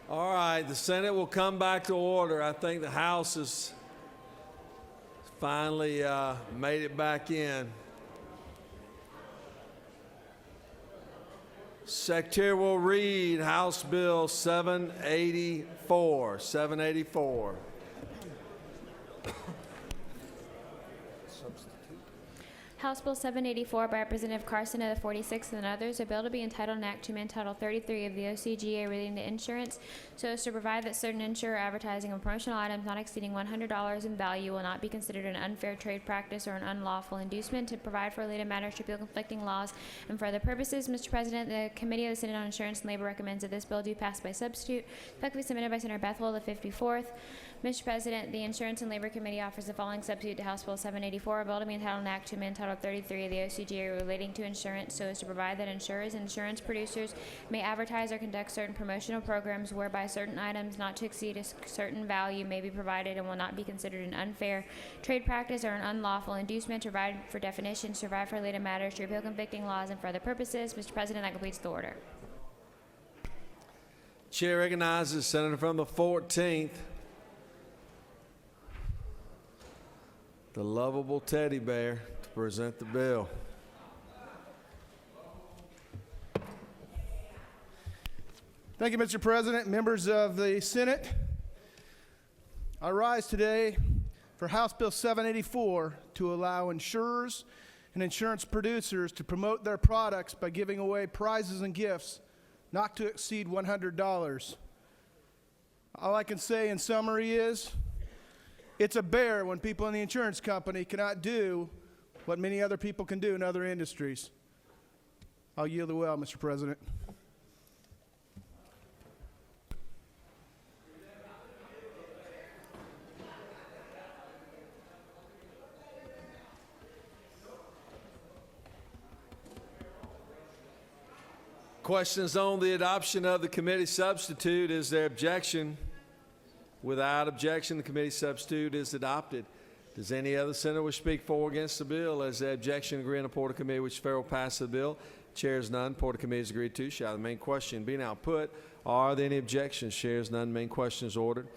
All right, the Senate will come back to order. I think the House has finally made it back in. Secretary will read House Bill 784. 784. House Bill 784 by Representative Carson of the 46th and others, a bill to be entitled an act to amend Title 33 of the OCGA relating to insurance so as to provide that certain insurer advertising of promotional items not exceeding $100 in value will not be considered an unfair trade practice or an unlawful inducement, to provide for related matters, to repeal conflicting laws, and for other purposes. Mr. President, the Committee of the Senate on Insurance and Labor recommends that this bill do pass by substitute, effectively submitted by Senator Bethel of the 54th. Mr. President, the Insurance and Labor Committee offers the following substitute to House Bill 784, a bill to be entitled an act to amend Title 33 of the OCGA relating to insurance so as to provide that insurers and insurance producers may advertise or conduct certain promotional programs whereby certain items not to exceed a certain value may be provided and will not be considered an unfair trade practice or an unlawful inducement, to provide for definitions, to provide for related matters, to repeal conflicting laws, and for other purposes. Mr. President, that completes the order. Chair recognizes Senator from the 14th, the lovable teddy bear, to present the bill. Thank you, Mr. President, members of the Senate. I rise today for House Bill 784 to allow insurers and insurance producers to promote their products by giving away prizes and gifts not to exceed $100. All I can say in summary is, it's a bear when people in the insurance company cannot do what many other people can do in other industries. I'll yield the well, Mr. President. Questions on the adoption of the committee substitute. Is there objection? Without objection, the committee substitute is adopted. Does any other senator wish to speak for or against the bill? As the objection agreed on the report of committee which fair will pass the bill. Chairs none. Report of committee is agreed to. Shall the main question be now put? Are there any objections? Chairs none. Main question is ordered.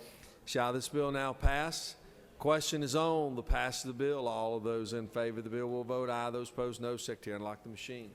Shall this bill now pass? Question is on the pass of the bill. All of those in favor of the bill will vote aye. Those opposed, no. Secretary, unlock the machine.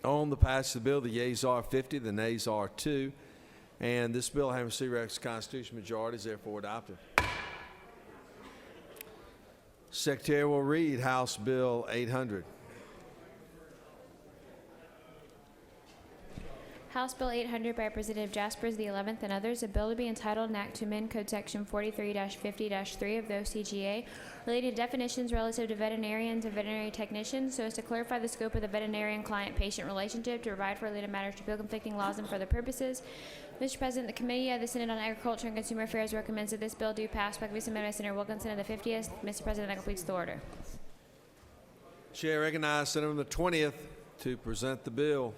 On the passage of the bill, the yeas are 50, the nays are 2. And this bill, having received the constitutional majority, is therefore adopted. Secretary will read House Bill 800. House Bill 800 by Representative Jaspers the 11th and others, a bill to be entitled an act to amend Code Section 43-50-3 of the OCGA related to definitions relative to veterinarians and veterinary technicians so as to clarify the scope of the veterinarian client-patient relationship, to provide for related matters, to repeal conflicting laws, and for other purposes. Mr. President, the Committee of the Senate on Agriculture and Consumer Affairs recommends that this bill do pass by submitted by Senator Wilkinson of the 50th. Mr. President, that completes the order. Chair recognizes Senator from the 20th to present the bill.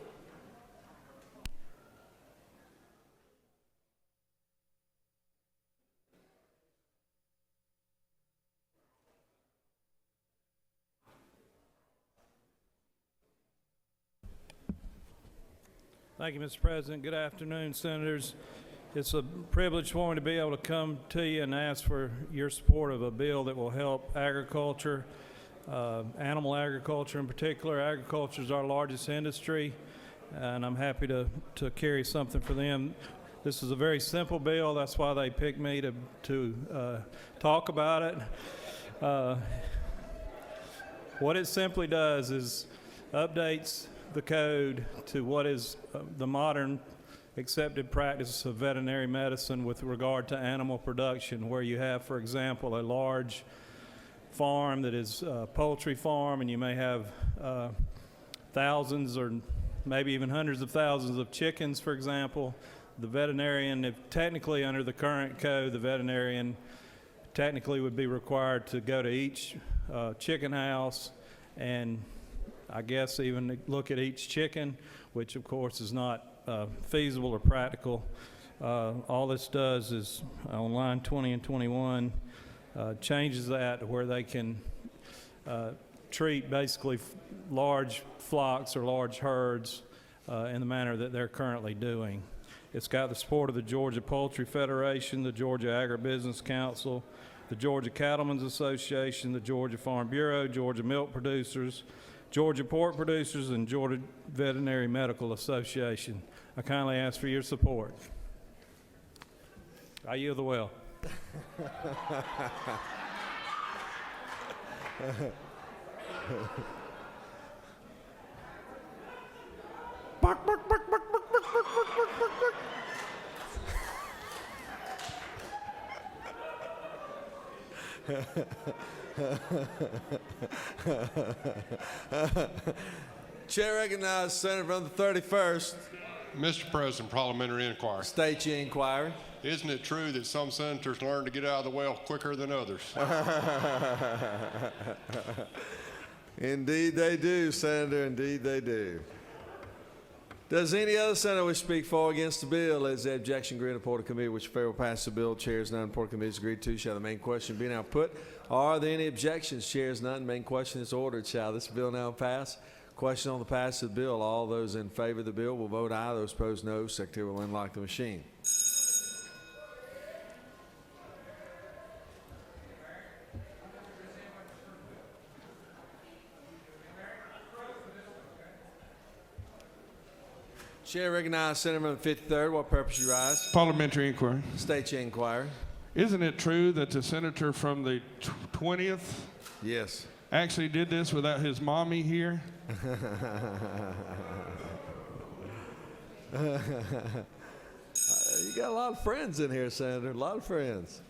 Thank you, Mr. President. Good afternoon, Senators. It's a privilege for me to be able to come to you and ask for your support of a bill that will help agriculture, animal agriculture in particular. Agriculture is our largest industry, and I'm happy to carry something for them. This is a very simple bill. That's why they picked me to talk about it. What it simply does is updates the code to what is the modern accepted practice of veterinary medicine with regard to animal production, where you have, for example, a large farm that is a poultry farm, and you may have thousands or maybe even hundreds of thousands of chickens, for example. The veterinarian, if technically under the current code, the veterinarian technically would be required to go to each chicken house and I guess even look at each chicken, which of course is not feasible or practical. All this does is on line 20 and 21 changes that to where they can treat basically large flocks or large herds in the manner that they're currently doing. It's got the support of the Georgia Poultry Federation, the Georgia Agribusiness Council, the Georgia Cattlemen's Association, the Georgia Farm Bureau, Georgia Milk Producers, Georgia Pork Producers, and Georgia Veterinary Medical Association. I kindly ask for your support. I yield the well. Chair recognizes Senator from the 31st. Mr. President, parliamentary inquiry. State your inquiry. Isn't it true that some senators learn to get out of the well quicker than others? Indeed they do, Senator. Indeed they do. Does any other senator wish to speak for or against the bill? As the objection agreed upon the committee which favor pass the bill, chairs none, report committees agreed to, shall the main question be now put? Are there any objections? Chairs none, main question is ordered. Shall this bill now pass? Question on the passage of the bill. All those in favor of the bill will vote aye. Those opposed, no. Secretary will unlock the machine. Chair recognizes Senator from the 53rd. What purpose you rise? Parliamentary inquiry. State your inquiry. Isn't it true that the senator from the 20th Yes. actually did this without his mommy here? You got a lot of friends in here, Senator. A lot of friends.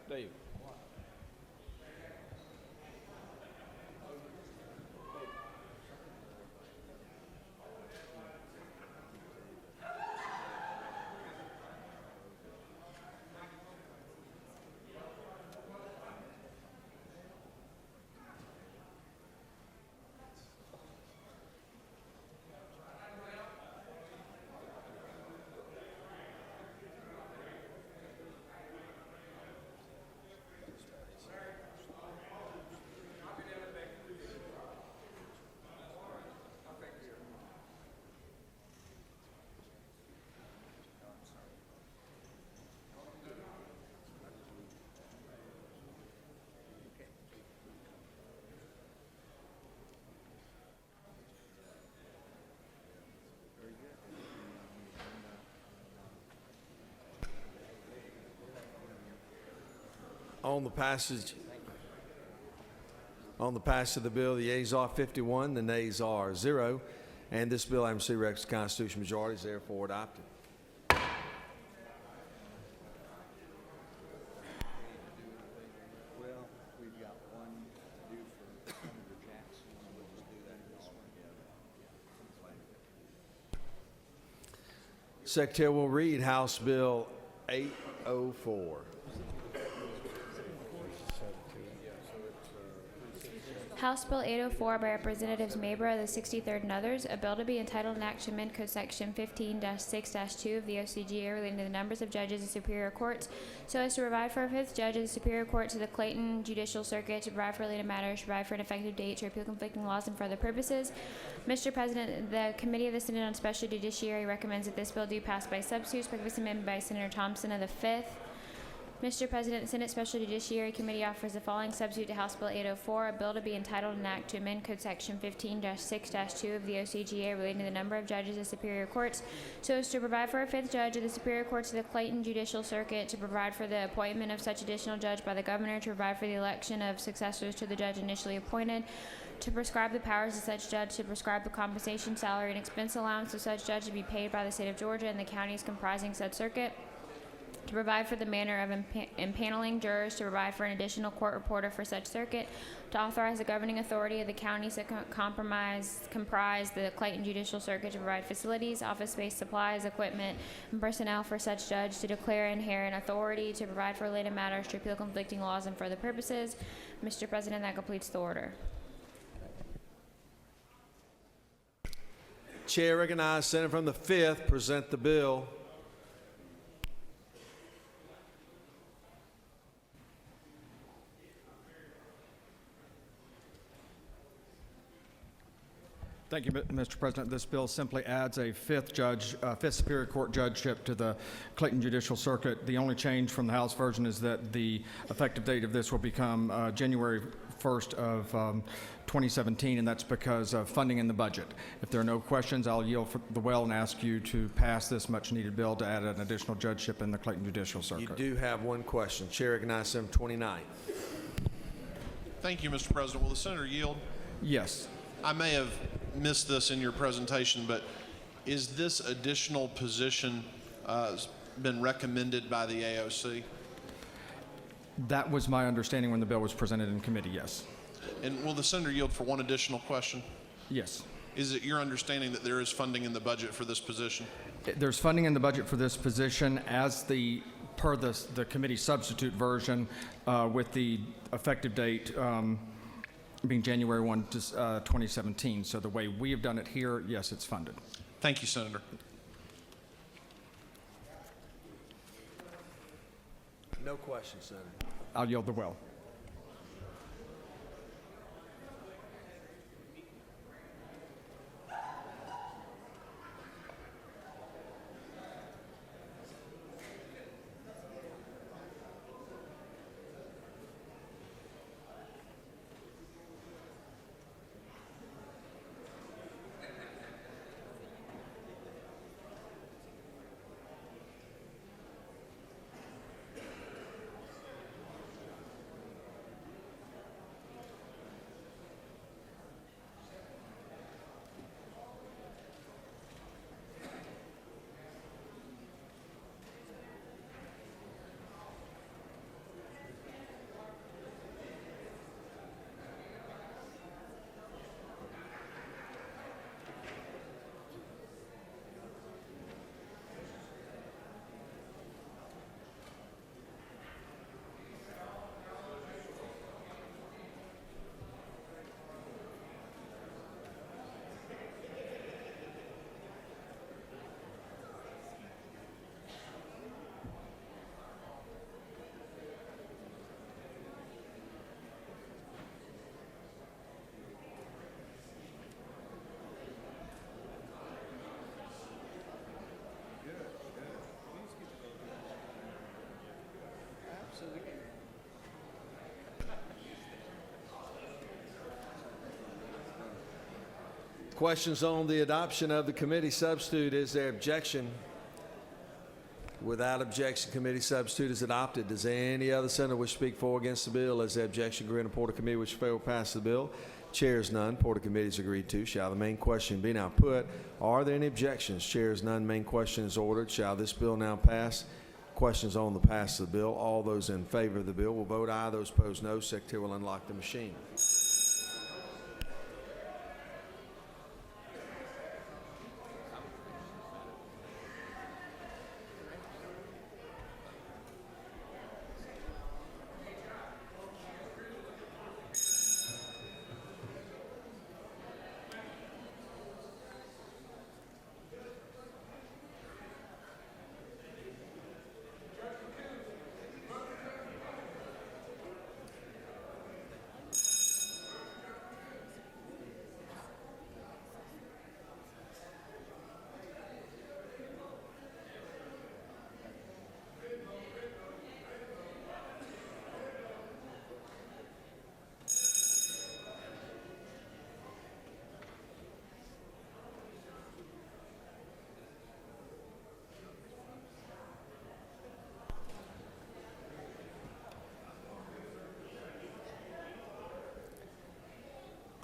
Dave. On the passage of the bill, the yeas are 51, the nays are 0, and this bill, item C, requires constitutional majority, is therefore adopted. Well, we've got one to do for Senator Jackson, and we'll just do that in this one. Secretary will read House Bill 804. House Bill 804 by Representatives Mabra of the 63rd and others, a bill to be entitled an act to amend Code Section 15-6-2 of the OCGA relating to the numbers of judges of superior courts so as to provide for a fifth judge of the Superior Court to the Clayton Judicial Circuit, to provide for related matters, to provide for an effective date, to repeal conflicting laws and for other purposes. Mr. President, the Committee of the Senate on Special Judiciary recommends that this bill do pass by substitutes. Purpose amendment by Senator Thompson of the 5th. Mr. President, the Senate Special Judiciary Committee offers the following substitute to House Bill 804, a bill to be entitled an act to amend Code Section 15-6-2 of the OCGA relating to the number of judges of superior courts so as to provide for a fifth judge of the Superior Court to the Clayton Judicial Circuit, to provide for the appointment of such additional judge by the governor, to provide for the election of successors to the judge initially appointed, to prescribe the powers of such judge, to prescribe the compensation, salary, and expense allowance of such judge to be paid by the state of Georgia and the counties comprising said circuit, to provide for the manner of impaneling jurors, to provide for an additional court reporter for such circuit, to authorize the governing authority of the counties that comprise the Clayton Judicial Circuit to provide facilities, office space, supplies, equipment, and personnel for such judge, to declare inherent authority, to provide for related matters, to repeal conflicting laws and for other purposes. Mr. President, that completes the order. Chair recognizes Senator from the 5th present the bill. Thank you, Mr. President. This bill simply adds a fifth Superior Court judgeship to the Clayton Judicial Circuit. The only change from the House version is that the effective date of this will become January 1st of 2017, and that's because of funding in the budget. If there are no questions, I'll yield for the well and ask you to pass this much-needed bill to add an additional judgeship in the Clayton Judicial Circuit. You do have one question. Chair recognizes Senator 29. Thank you, Mr. President. Will the senator yield? Yes. I may have missed this in your presentation, but is this additional position been recommended by the AOC? That was my understanding when the bill was presented in committee, yes. And will the senator yield for one additional question? Yes. Is it your understanding that there is funding in the budget for this position? There's funding in the budget for this position as per the committee substitute version with the effective date being January 1, 2017. So the way we have done it here, yes, it's funded. Thank you, Senator. No questions, Senator. I'll yield the well. Questions on the adoption of the committee substitute. Is there objection? Without objection, committee substitute is adopted. Does any other senator wish to speak for or against the bill? Is there objection? Agree on the report of committee which fail pass the bill. Chair is none. Report of committee is agreed to. Shall the main question be now put? Are there any objections? Chair is none. Main question is ordered. Shall this bill now pass? Questions on the pass of the bill. All those in favor of the bill will vote aye. Those opposed, no. Secretary will unlock the machine.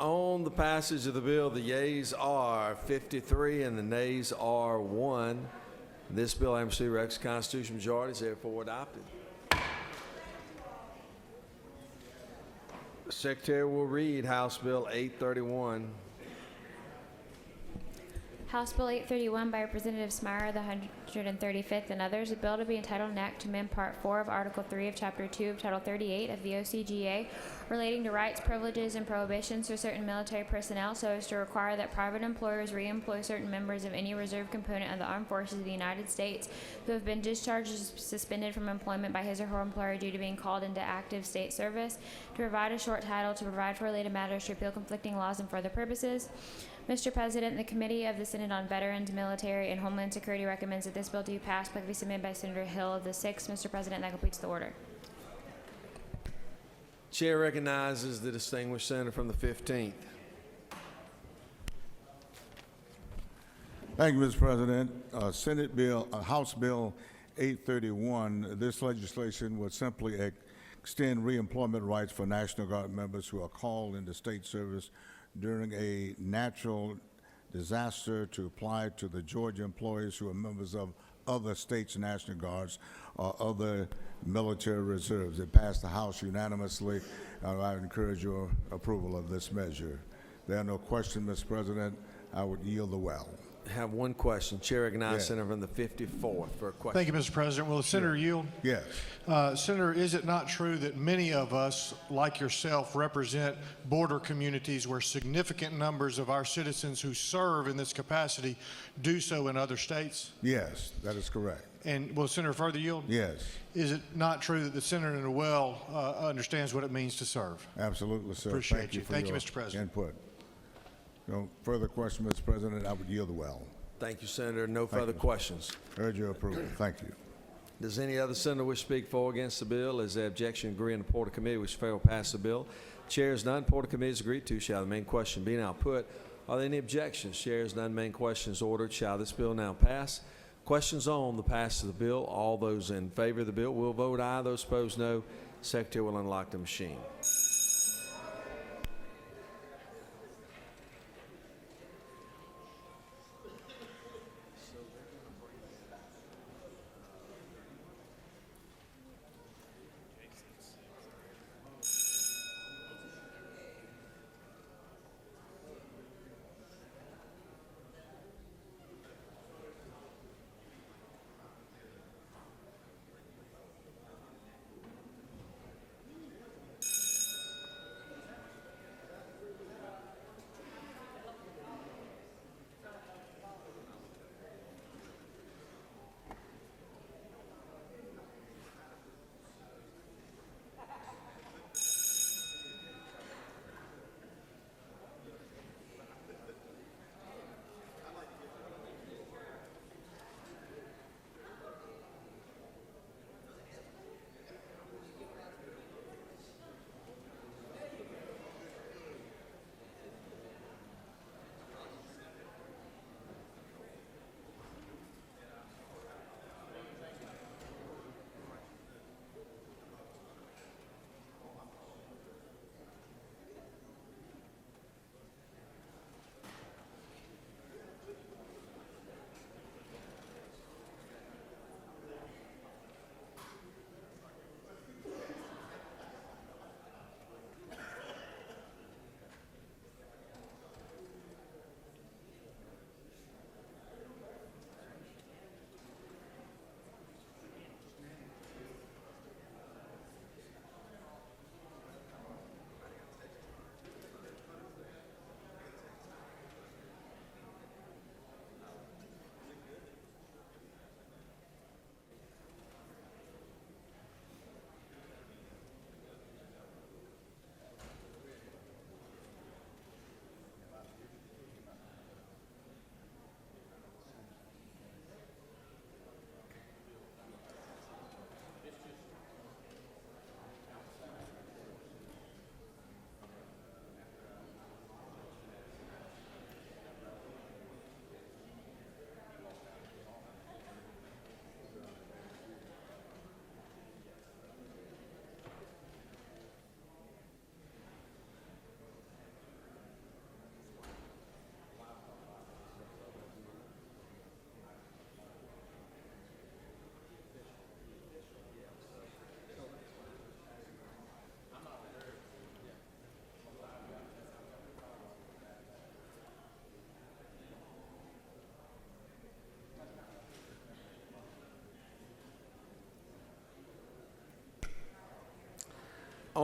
On the passage of the bill, the yeas are 53 and the nays are 1. This bill having received requisite constitutional majority is therefore adopted. The Secretary will read House Bill 831. House Bill 831 by Representative Smyer, the 135th, and others, a bill to be entitled an act to amend Part 4 of Article 3 of Chapter 2 of Title 38 of the OCGA relating to rights, privileges, and prohibitions for certain military personnel so as to require that private employers reemploy certain members of any reserve component of the armed forces of the United States who have been discharged or suspended from employment by his or her employer due to being called into active state service, to provide a short title, to provide for related matters, to repeal conflicting laws, and for other purposes. Mr. President, the Committee of the Senate on Veterans, Military, and Homeland Security recommends that this bill be passed, but be submitted by Senator Hill of the 6th. Mr. President, that completes the order. Chair recognizes the distinguished senator from the 15th. Thank you, Mr. President. House Bill 831, this legislation would simply extend reemployment rights for National Guard members who are called into state service during a natural disaster to apply to the Georgia employees who are members of other states' National Guards or other military reserves. It passed the House unanimously. I encourage your approval of this measure. There are no questions, Mr. President. I would yield the well. Have one question. Chair recognizes Yes. senator from the 54th for a question. Thank you, Mr. President. Will the senator yield? Yes. Senator, is it not true that many of us, like yourself, represent border communities where significant numbers of our citizens who serve in this capacity do so in other states? Yes, that is correct. And will the senator further yield? Yes, Is it not true that the senator well understands what it means to serve? absolutely, sir. Appreciate you. For Thank you, your Mr. President. Input. No further question, Mr. President. I would yield the well. Thank you, Senator. No Thank further you. questions. Urge your approval. Thank you. Does any other senator wish to speak for or against the bill? Is there objection, agree, and the Port of Committee which fail to pass the bill? Chair is none. Port of Committee is agreed to. Shall the main question be now put? Are there any objections? Chair is none. Main question is ordered. Shall this bill now pass? Questions on the passage of the bill. All those in favor of the bill will vote aye. Those opposed, no. Secretary will unlock the machine.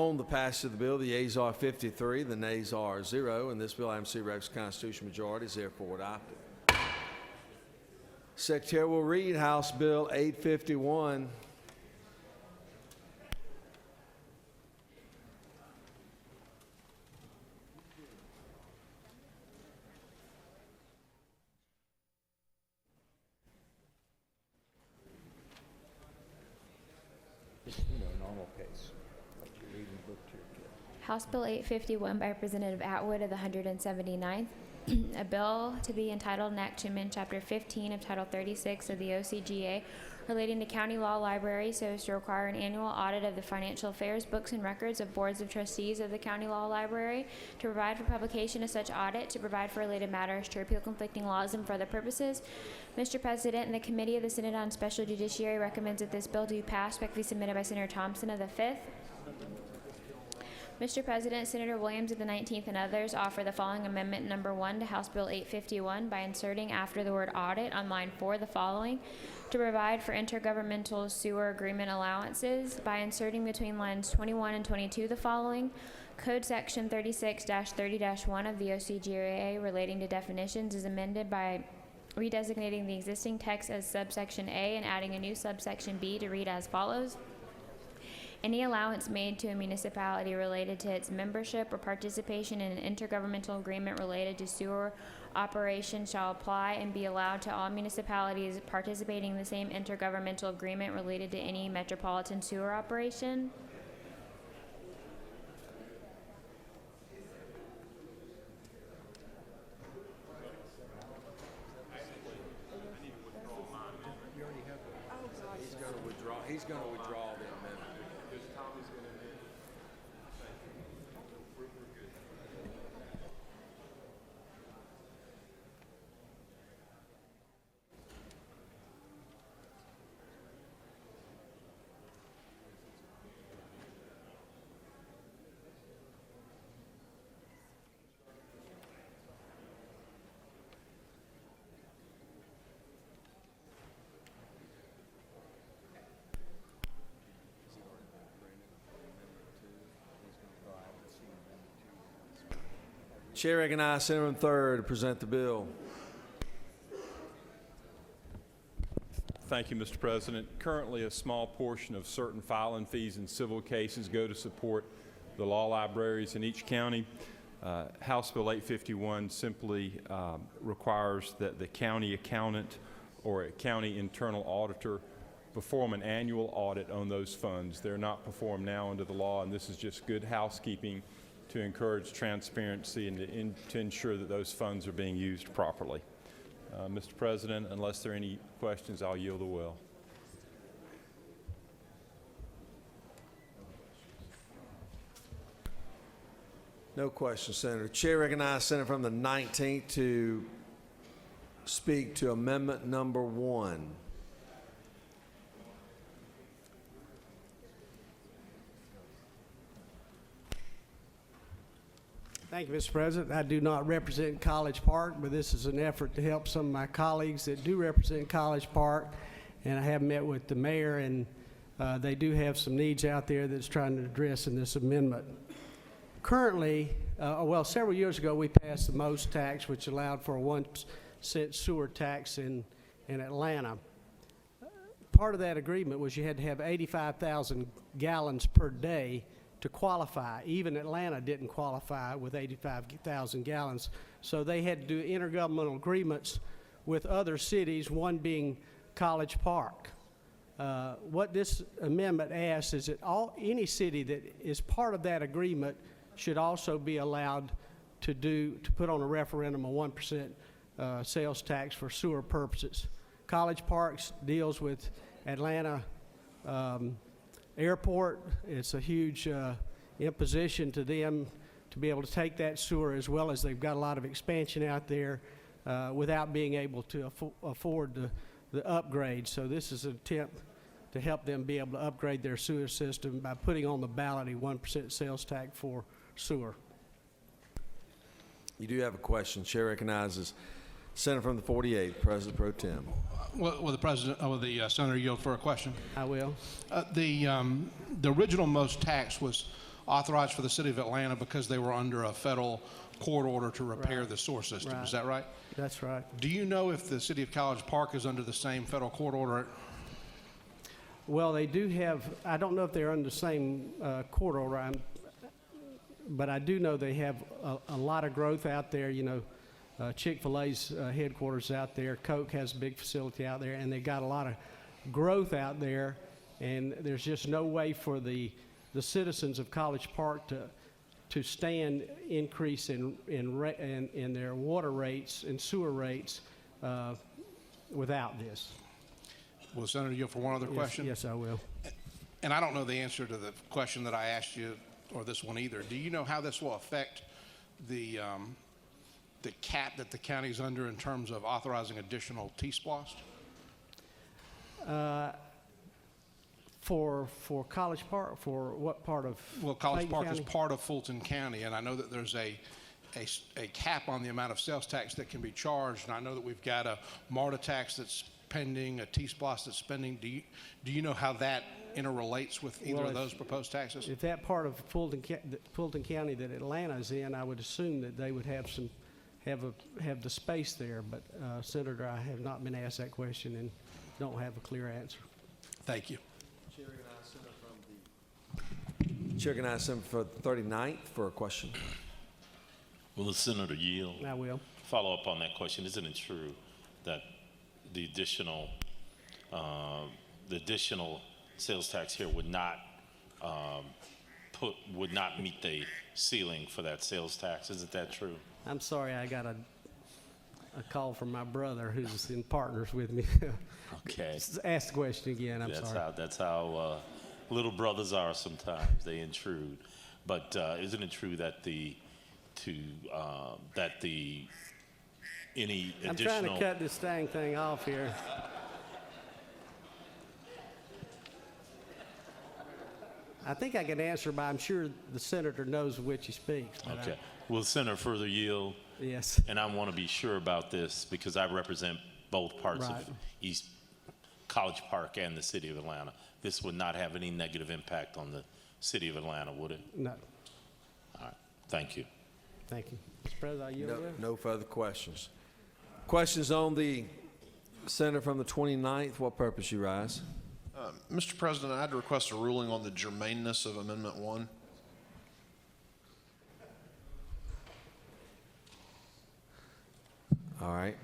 on the passage of the bill, the yeas are 53, the nays are 0, and this bill, item C, requires constitutional majority, is therefore adopted. Secretary will read House Bill 851. Normal case, like you're reading a book to your kid. House Bill 851 by Representative Atwood of the 179th. A bill to be entitled an act to amend Chapter 15 of Title 36 of the OCGA relating to county law libraries so as to require an annual audit of the financial affairs, books, and records of boards of trustees of the county law library, to provide for publication of such audit, to provide for related matters, to repeal conflicting laws, and for other purposes. Mr. President, and the Committee of the Senate on Special Judiciary recommends that this bill do pass, respectfully submitted by Senator Thompson of the 5th. Mr. President, Senator Williams of the 19th and others offer the following amendment number 1 to House Bill 851 by inserting after the word audit on line 4 the following: to provide for intergovernmental sewer agreement allowances, by inserting between lines 21 and 22 the following: Code Section 36-30-1 of the OCGA relating to definitions is amended by redesignating the existing text as subsection A and adding a new subsection B to read as follows: any allowance made to a municipality related to its membership or participation in an intergovernmental agreement related to sewer operation shall apply and be allowed to all municipalities participating in the same intergovernmental agreement related to any metropolitan sewer operation. He's going to withdraw the amendment. Chair recognizes Senator from third to present the bill. Thank you, Mr. President. Currently, a small portion of certain filing fees in civil cases go to support the law libraries in each county. House Bill 851 simply requires that the county accountant or a county internal auditor perform an annual audit on those funds. They're not performed now under the law, and this is just good housekeeping to encourage transparency and to ensure that those funds are being used properly. Mr. President, unless there are any questions, I'll yield the will. No questions, Senator. Chair recognizes Senator from the 19th to speak to amendment number 1. Thank you, Mr. President. I do not represent College Park, but this is an effort to help some of my colleagues that do represent College Park. And I have met with the mayor, and they do have some needs out there that's trying to address in this amendment. Currently, well, several years ago, we passed the most tax, which allowed for a 1-cent sewer tax in Atlanta. Part of that agreement was you had to have 85,000 gallons per day to qualify. Even Atlanta didn't qualify with 85,000 gallons. So they had to do intergovernmental agreements with other cities, one being College Park. What this amendment asks is that any city that is part of that agreement should also be allowed to put on a referendum a 1% sales tax for sewer purposes. College Parks deals with Atlanta Airport. It's a huge imposition to them to be able to take that sewer, as well as they've got a lot of expansion out there without being able to afford the upgrade. So this is an attempt to help them be able to upgrade their sewer system by putting on the ballot a 1% sales tax for sewer. You do have a question. Chair recognizes Senator from the 48th, President Pro Tem. Will the senator yield for a question? I will. The original most tax was authorized for the city of Atlanta because they were under a federal court order to repair the sewer system. Right. Is that right? That's right. Do you know if the city of College Park is under the same federal court order? Well, they do have, I don't know if they're under the same court order, but I do know they have a lot of growth out there. You know, Chick-fil-A's headquarters out there, Coke has a big facility out there, and they got a lot of growth out there, and there's just no way for the citizens of College Park to stand increase in their water rates and sewer rates without this. Will Senator yield for one other question? Yes, I will. And I don't know the answer to the question that I asked you, or this one either. Do you know how this will affect the cap that the county's under in terms of authorizing additional T-SPLOST? For College Park, for what part of? Well, College Clayton Park County? is part of Fulton County, and I know that there's a cap on the amount of sales tax that can be charged, and I know that we've got a MARTA tax that's pending, a T-SPLOST that's pending. Do you know how that interrelates with either of those proposed taxes? If that part of Fulton County that Atlanta's in, I would assume that they would have the space there. But Senator, I have not been asked that question and don't have a clear answer. Thank you. Chair can ask him for the 39th for a question. Will the senator yield? I will. Follow up on that question. Isn't it true that the additional sales tax here would not meet the ceiling for that sales tax? Isn't that true? I'm sorry, I got a call from my brother who's in partners with me. Okay. Ask the question again. I'm sorry. That's how little brothers are sometimes. They intrude. But isn't it true that any additional? I'm trying to cut this dang thing off here. I think I can answer, but I'm sure the senator knows which he speaks. Okay. Will the senator further yield? Yes. And I want to be sure about this because I represent both parts of East College Park and the city of Atlanta. This would not have any negative impact on the city of Atlanta, would it? No. All right. Thank you. Thank you. Mr. President, I yield. No further questions. Questions on the senator from the 29th. What purpose you rise? Mr. President, I'd request a ruling on the germaneness of Amendment 1. All right.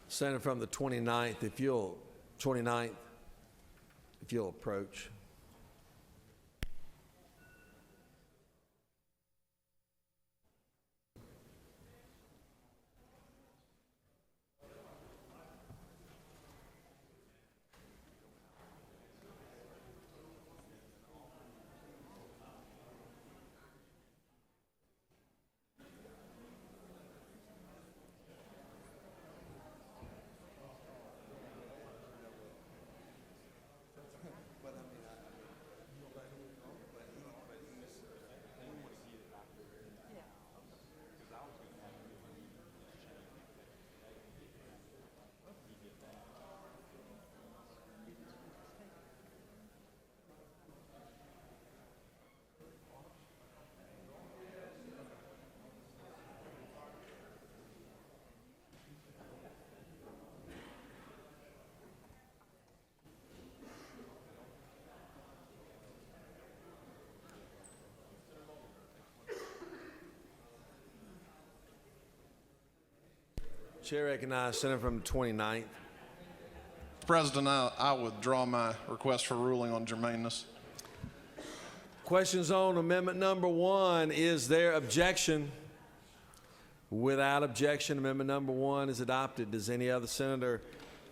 Senator from the 29th, if you'll approach. Chair recognizes Senator from the 29th. President, I withdraw my request for ruling on germaneness. Questions on amendment number 1. Is there objection? Without objection, amendment number 1 is adopted. Does any other senator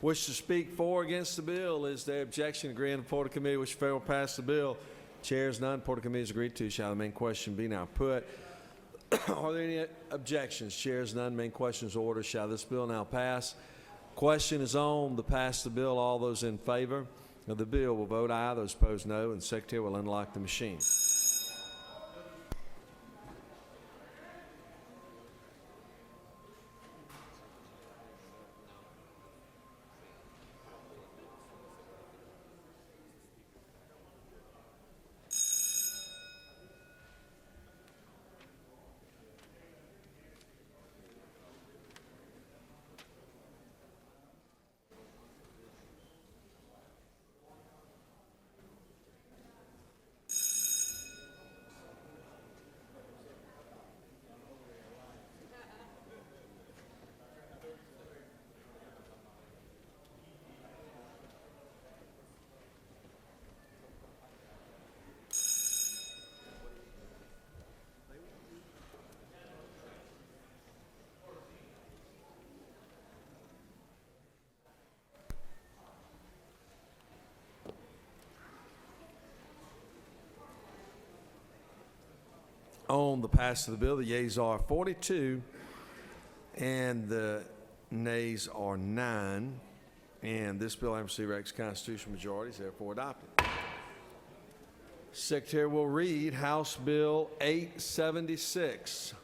wish to speak for or against the bill? Is there objection? Agreeing the Port Committee which fail to pass the bill. Chairs none. Port Committee is agreed to. Shall the main question be now put? Are there any objections? Chairs none. Main question is ordered. Shall this bill now pass? Question is on the pass the bill. All those in favor of the bill will vote aye. Those opposed no. And the Secretary will unlock the machine. on the passage of the bill. The yeas are 42 and the nays are 9. And this bill having received Rex constitutional majority is therefore adopted. Secretary will read House Bill 876.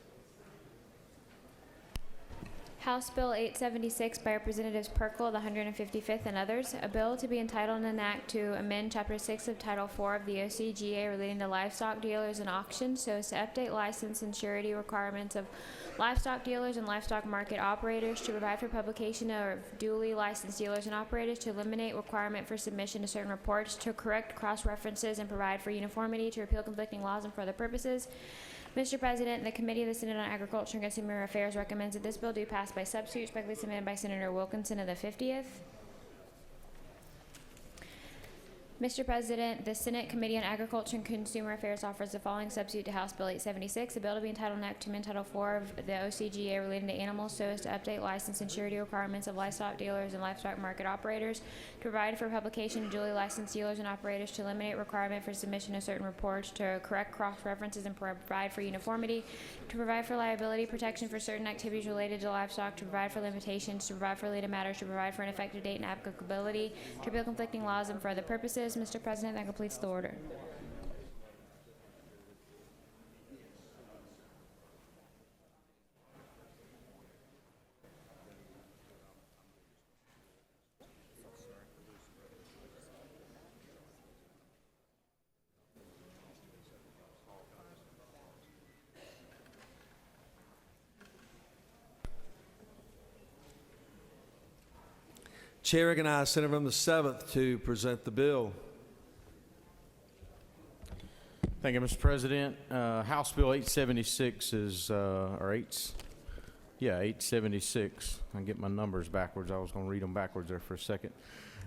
House Bill 876 by Representatives Perkel of the 155th and others, a bill to be entitled an act to amend Chapter 6 of Title 4 of the OCGA relating to livestock dealers and auctions so as to update license and surety requirements of livestock dealers and livestock market operators, to provide for publication of duly licensed dealers and operators, to eliminate requirement for submission to certain reports, to correct cross-references and provide for uniformity, to repeal conflicting laws and for other purposes. Mr. President, the Committee of the Senate on Agriculture and Consumer Affairs recommends that this bill do pass by substitute, respectfully submitted by Senator Wilkinson of the 50th. Mr. President, the Senate Committee on Agriculture and Consumer Affairs offers the following substitute to House Bill 876, a bill to be entitled an act to amend Title 4 of the OCGA relating to animals so as to update license and surety requirements of livestock dealers and livestock market operators, to provide for publication of duly licensed dealers and operators, to eliminate requirement for submission of certain reports, to correct cross-references and provide for uniformity, to provide for liability protection for certain activities related to livestock, to provide for limitations, to provide for related matters, to provide for an effective date and applicability, to repeal conflicting laws and for other purposes. Mr. President, that completes the order. Chair recognizes Senator from the 7th to present the bill. Thank you, Mr. President. House Bill 876 is, 876. I get my numbers backwards. I was going to read them backwards there for a second.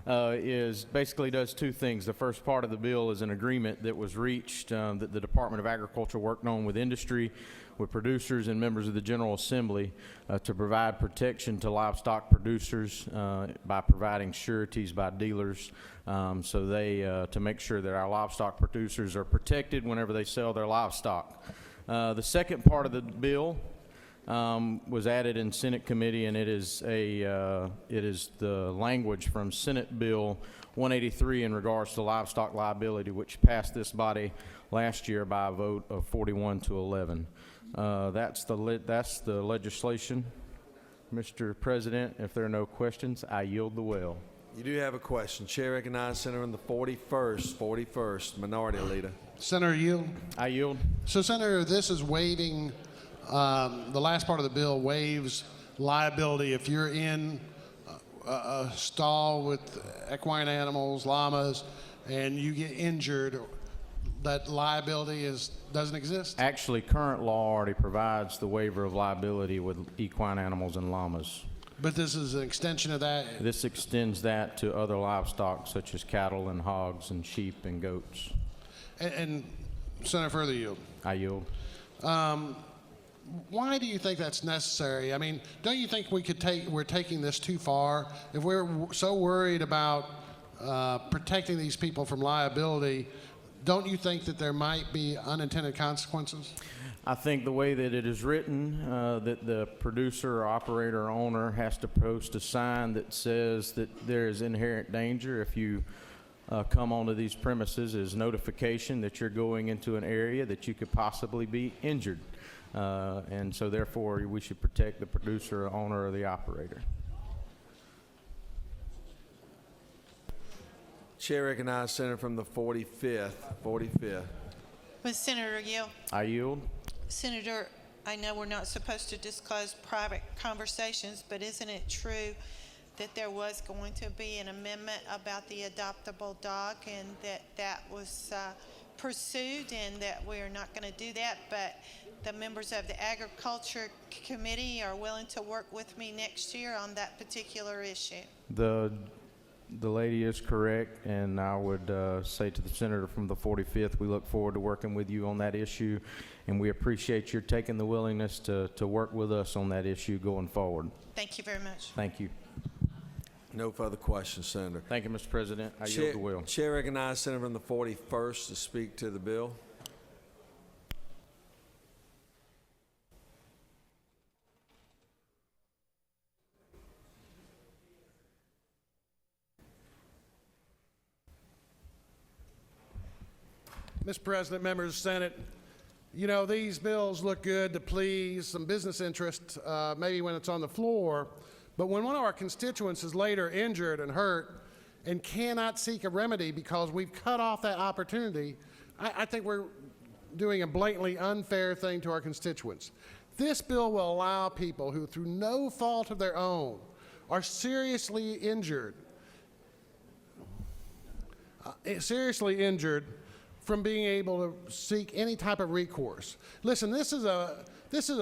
Is basically does two things. The first part of the bill is an agreement that was reached that the Department of Agriculture worked on with industry, with producers and members of the General Assembly to provide protection to livestock producers by providing sureties by dealers so they to make sure that our livestock producers are protected whenever they sell their livestock. The second part of the bill was added in Senate committee, and it is the language from Senate Bill 183 in regards to livestock liability, which passed this body last year by a vote of 41 to 11. That's the legislation. Mr. President, if there are no questions, I yield the well. You do have a question. Chair recognizes Senator in the 41st, Minority Leader. Senator, yield. I yield. So, Senator, this is waiving, the last part of the bill waives liability if you're in a stall with equine animals, llamas, and you get injured, that liability doesn't exist? Actually, current law already provides the waiver of liability with equine animals and llamas. But this is an extension of that? This extends that to other livestock such as cattle and hogs and sheep and goats. And Senator, further yield. I yield. Why do you think that's necessary? I mean, don't you think we're taking this too far? If we're so worried about protecting these people from liability, don't you think that there might be unintended consequences? I think the way that it is written, that the producer or operator or owner has to post a sign that says that there is inherent danger if you come onto these premises, is notification that you're going into an area that you could possibly be injured. And so therefore we should protect the producer, owner, or the operator. Chair recognizes Senator from the 45th. But Senator Yield. I yield. Senator, I know we're not supposed to disclose private conversations, but isn't it true that there was going to be an amendment about the adoptable dog, and that was pursued, and that we're not going to do that, but the members of the Agriculture Committee are willing to work with me next year on that particular issue? The lady is correct, and I would say to the senator from the 45th, we look forward to working with you on that issue, and we appreciate your taking the willingness to work with us on that issue going forward. Thank you very much. Thank you. No further questions, Senator. Thank you, Mr. President. I yield the will. Chair recognizes Senator from the 41st to speak to the bill. Mr. President, members of the Senate, you know, these bills look good to please some business interest, maybe when it's on the floor, but when one of our constituents is later injured and hurt and cannot seek a remedy because we've cut off that opportunity, I think we're doing a blatantly unfair thing to our constituents. This bill will allow people who, through no fault of their own, are seriously injured from being able to seek any type of recourse. Listen, this is a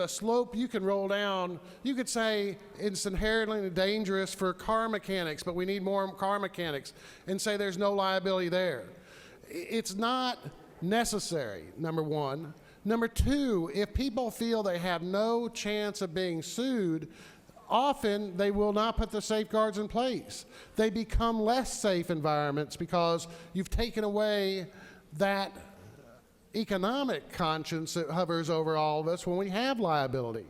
slope you can roll down. You could say it's inherently dangerous for car mechanics, but we need more car mechanics, and say there's no liability there. It's not necessary, number one. Number two, if people feel they have no chance of being sued, often they will not put the safeguards in place. They become less safe environments because you've taken away that economic conscience that hovers over all of us when we have liability.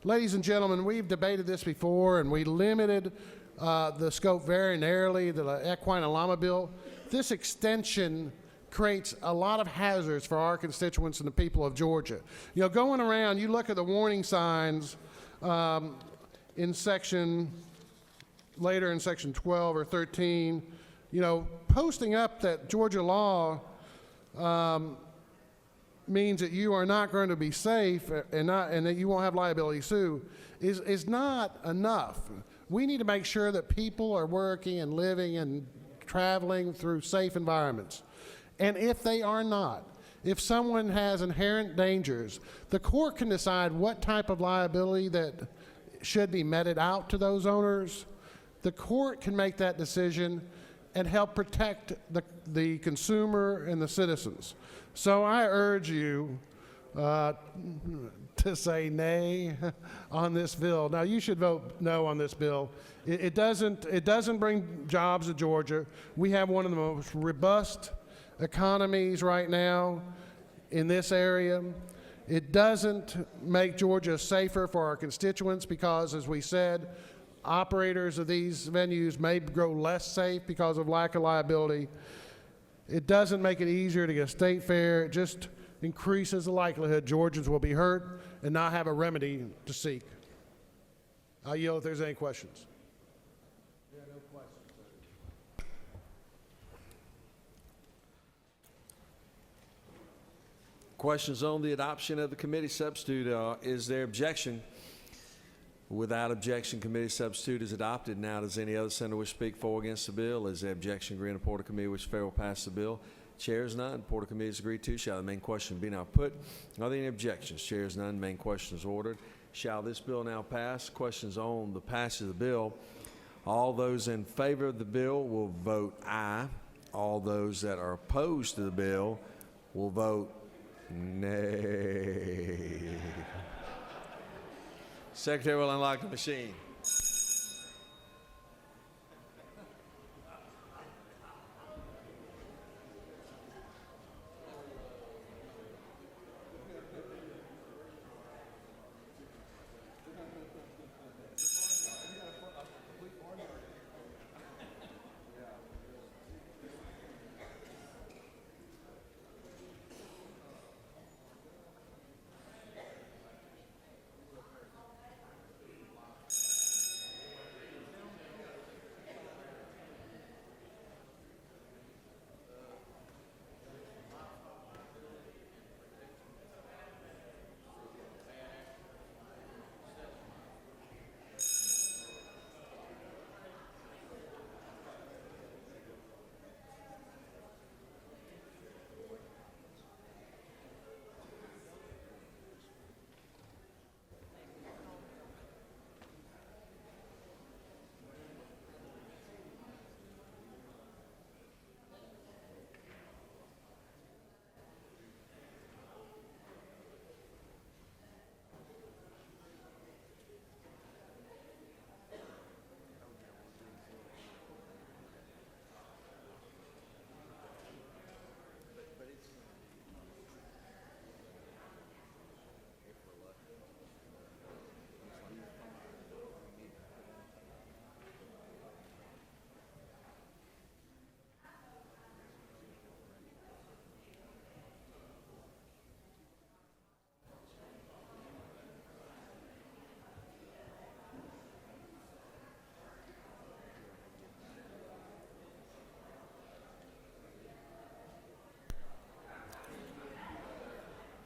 Ladies and gentlemen, we've debated this before, and we limited the scope very narrowly, the equine and llama bill. This extension creates a lot of hazards for our constituents and the people of Georgia. You know, going around, you look at the warning signs in later in section 12 or 13, you know, posting up that Georgia law means that you are not going to be safe and that you won't have liability sue is not enough. We need to make sure that people are working and living and traveling through safe environments. And if they are not, if someone has inherent dangers, the court can decide what type of liability that should be meted out to those owners. The court can make that decision and help protect the consumer and the citizens. So I urge you to say nay on this bill. Now, you should vote no on this bill. It doesn't bring jobs to Georgia. We have one of the most robust economies right now in this area. It doesn't make Georgia safer for our constituents because, as we said, operators of these venues may grow less safe because of lack of liability. It doesn't make it easier to get a state fair. It just increases the likelihood Georgians will be hurt and not have a remedy to seek. I'll yield if there's any questions. Questions on the adoption of the committee substitute. Is there objection? Without objection, committee substitute is adopted. Now, does any other senator wish to speak for or against the bill? Is there objection? Agree on the report of committee which fair will pass the bill? Chair is none. Report of committee is agreed to. Shall the main question be now put? Are there any objections? Chair is none. Main question is ordered. Shall this bill now pass? Questions on the passage of the bill. All those in favor of the bill will vote aye. All those that are opposed to the bill will vote nay. Secretary will unlock the machine.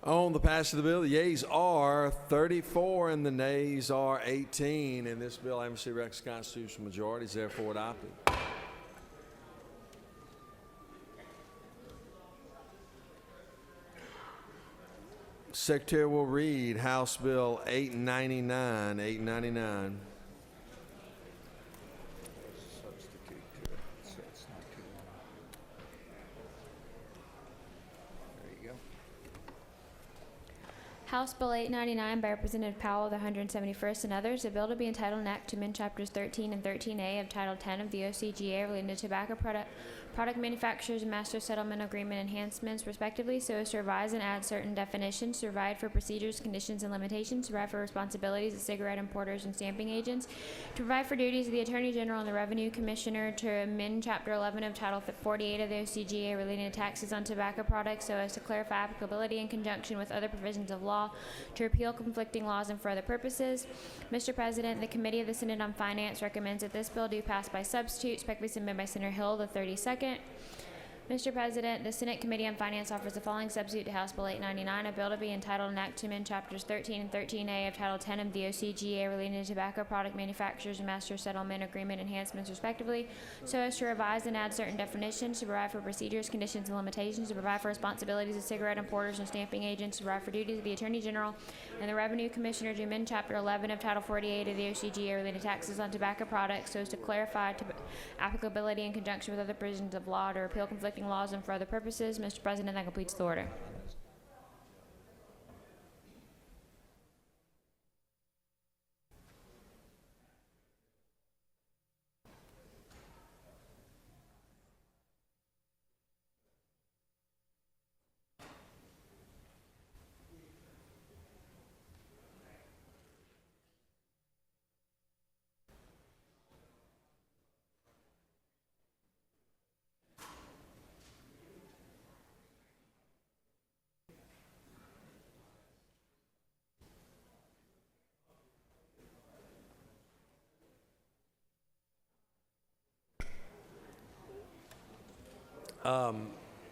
On the passage of the bill, the yeas are 34 and the nays are 18, and this bill having received requisite constitutional majority is therefore adopted. Secretary will read House Bill 899. 899. Substitute to it, so it's not too long. There you go. House Bill 899 by Representative Powell of the 171st and others, a bill to be entitled an act to amend Chapters 13 and 13A of Title 10 of the OCGA relating to tobacco product manufacturers and master settlement agreement enhancements, respectively, so as to revise and add certain definitions, to provide for procedures, conditions, and limitations, to provide for responsibilities of cigarette importers and stamping agents, to provide for duties of the Attorney General and the Revenue Commissioner, to amend Chapter 11 of Title 48 of the OCGA relating to taxes on tobacco products, so as to clarify applicability in conjunction with other provisions of law, to repeal conflicting laws and for other purposes. Mr. President, the Committee of the Senate on Finance recommends that this bill do pass by substitute, respectfully submitted by Senator Hill, the 32nd. Mr. President, the Senate Committee on Finance offers the following substitute to House Bill 899, a bill to be entitled an act to amend Chapters 13 and 13A of Title 10 of the OCGA relating to tobacco product manufacturers and master settlement agreement enhancements, respectively, so as to revise and add certain definitions, to provide for procedures, conditions, and limitations, to provide for responsibilities of cigarette importers and stamping agents, to provide for duties of the Attorney General and the Revenue Commissioner, to amend Chapter 11 of Title 48 of the OCGA relating to taxes on tobacco products, so as to clarify applicability in conjunction with other provisions of law, to repeal conflicting laws and for other purposes. Mr. President, that completes the order.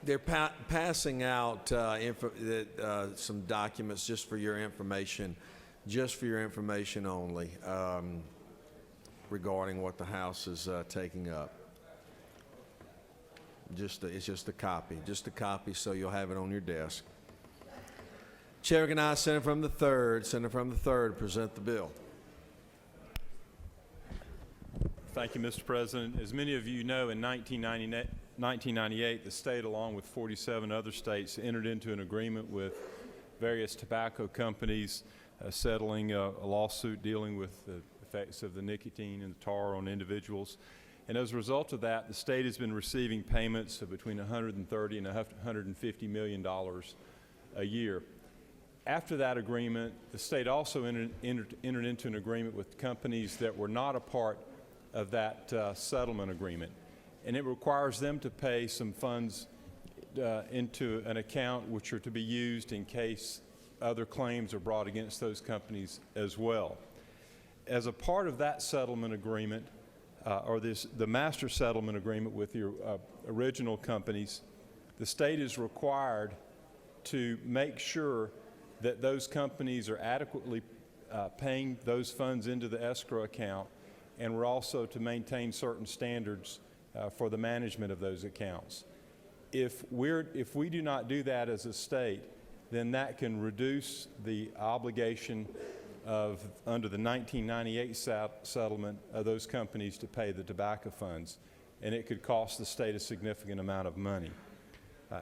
They're passing out some documents just for your information only, regarding what the House is taking up. It's just a copy, so you'll have it on your desk. Chair recognizes Senator from the 3rd. Senator from the 3rd, present the bill. Thank you, Mr. President. As many of you know, in 1998, the state, along with 47 other states, entered into an agreement with various tobacco companies settling a lawsuit dealing with the effects of the nicotine and the tar on individuals. And as a result of that, the state has been receiving payments of between $130 and $150 million a year. After that agreement, the state also entered into an agreement with companies that were not a part of that settlement agreement. And it requires them to pay some funds into an account which are to be used in case other claims are brought against those companies as well. As a part of that settlement agreement, the master settlement agreement with the original companies, the state is required to make sure that those companies are adequately paying those funds into the escrow account, and we're also to maintain certain standards for the management of those accounts. If we do not do that as a state, then that can reduce the obligation under the 1998 settlement of those companies to pay the tobacco funds, and it could cost the state a significant amount of money.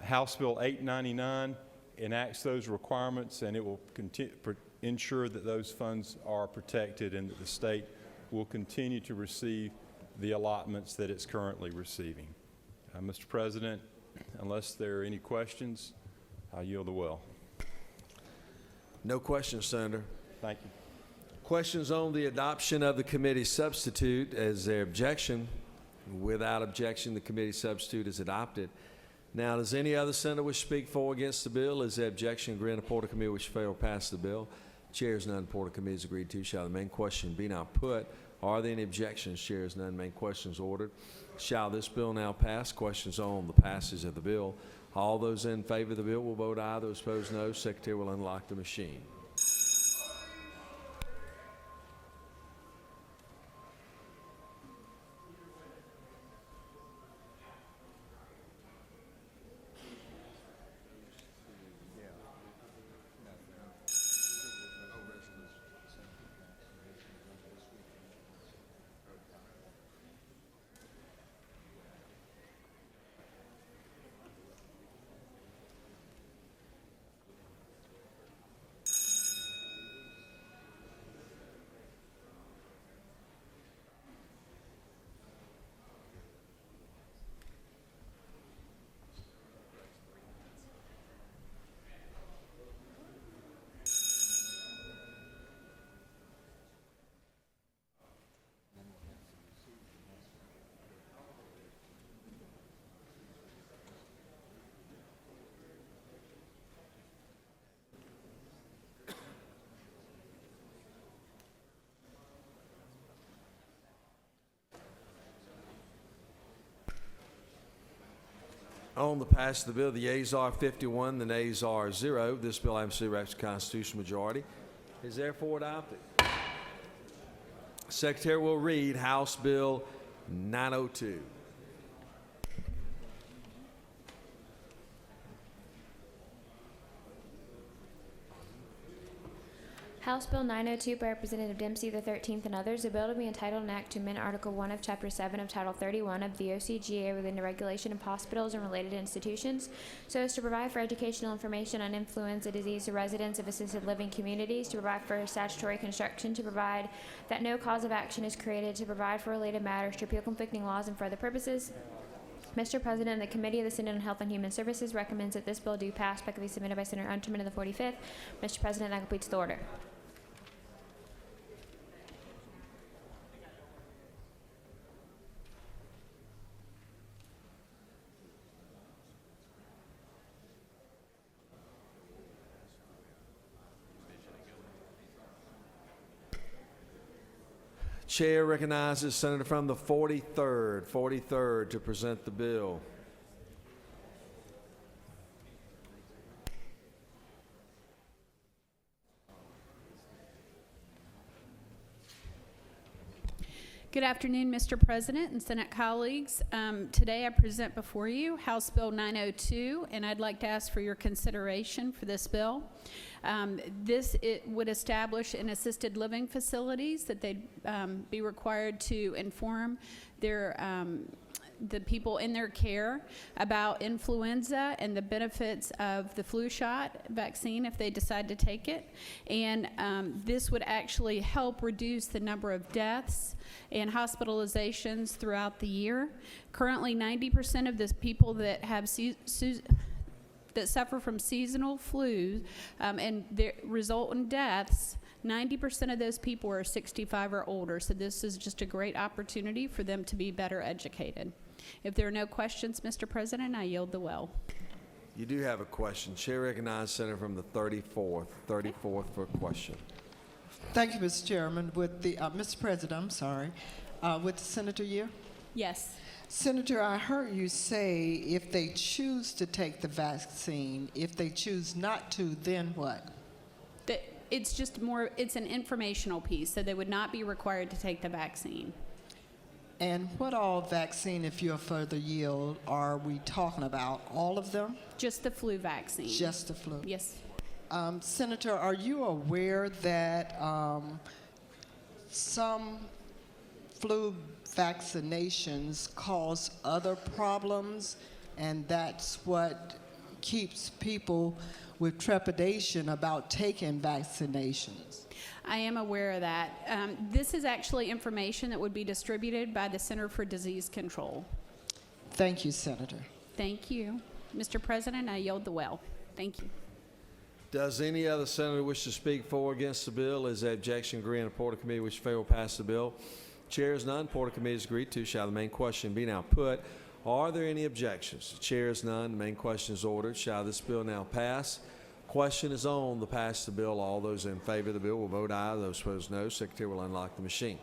House Bill 899 enacts those requirements, and it will ensure that those funds are protected and that the state will continue to receive the allotments that it's currently receiving. Mr. President, unless there are any questions, I yield the will. No questions, Senator. Thank you. Questions on the adoption of the committee substitute. Is there objection? Without objection, the committee substitute is adopted. Now, does any other senator wish to speak for or against the bill? Is there objection? Grant a report of committee which fail to pass the bill. Chair is none. Report of committee is agreed to. Shall the main question be now put? Are there any objections? Chair is none. Main questions ordered. Shall this bill now pass? Questions on the passage of the bill. All those in favor of the bill will vote aye. Those opposed, no. Secretary will unlock the machine. On the passage of the bill, the yeas are 51, the nays are 0. This bill absolutely wraps the constitutional majority is therefore adopted. Secretary will read House Bill 902. House Bill 902 by Representative Dempsey the 13th and others, a bill to be entitled an act to amend Article 1 of Chapter 7 of Title 31 of the OCGA relating to regulation of hospitals and related institutions, so as to provide for educational information on influenza disease to residents of assisted living communities, to provide for statutory construction, to provide that no cause of action is created, to provide for related matters, to repeal conflicting laws, and for other purposes. Mr. President, the Committee of the Senate on Health and Human Services recommends that this bill do pass. Back be submitted by Senator Unterman of the 45th. Mr. President, that completes the order. Chair recognizes Senator from the 43rd to present the bill. Good afternoon, Mr. President and Senate colleagues. Today I present before you House Bill 902, and I'd like to ask for your consideration for this bill. It would establish in assisted living facilities that they'd be required to inform the people in their care about influenza and the benefits of the flu shot vaccine if they decide to take it. And this would actually help reduce the number of deaths and hospitalizations throughout the year. Currently, 90% of the people that have that suffer from seasonal flu and result in deaths, 90% of those people are 65 or older. So this is just a great opportunity for them to be better educated. If there are no questions, Mr. President, I yield the well. You do have a question. Chair recognizes Senator from the 34th for a question. Thank you, Mr. Chairman. With the Mr. President, I'm sorry. With the Senator Year? Yes. Senator, I heard you say if they choose to take the vaccine, if they choose not to, then what? It's just it's an informational piece, so they would not be required to take the vaccine. And what all vaccine, if you're further yield, are we talking about? All of them? Just the flu vaccine. Just the flu? Yes. Senator, are you aware that some flu vaccinations cause other problems, and that's what keeps people with trepidation about taking vaccinations? I am aware of that. This is actually information that would be distributed by the Center for Disease Control. Thank you, Senator. Thank you. Mr. President, I yield the well. Thank you. Does any other senator wish to speak for or against the bill? Is there objection, agree, and report of committee which favor pass the bill? Chair is none. Report of committee is agreed to. Shall the main question be now put? Are there any objections? The chair is none. The main question is ordered. Shall this bill now pass? Question is on the pass of the bill. All those in favor of the bill will vote aye. Those opposed, no. Secretary will unlock the machine.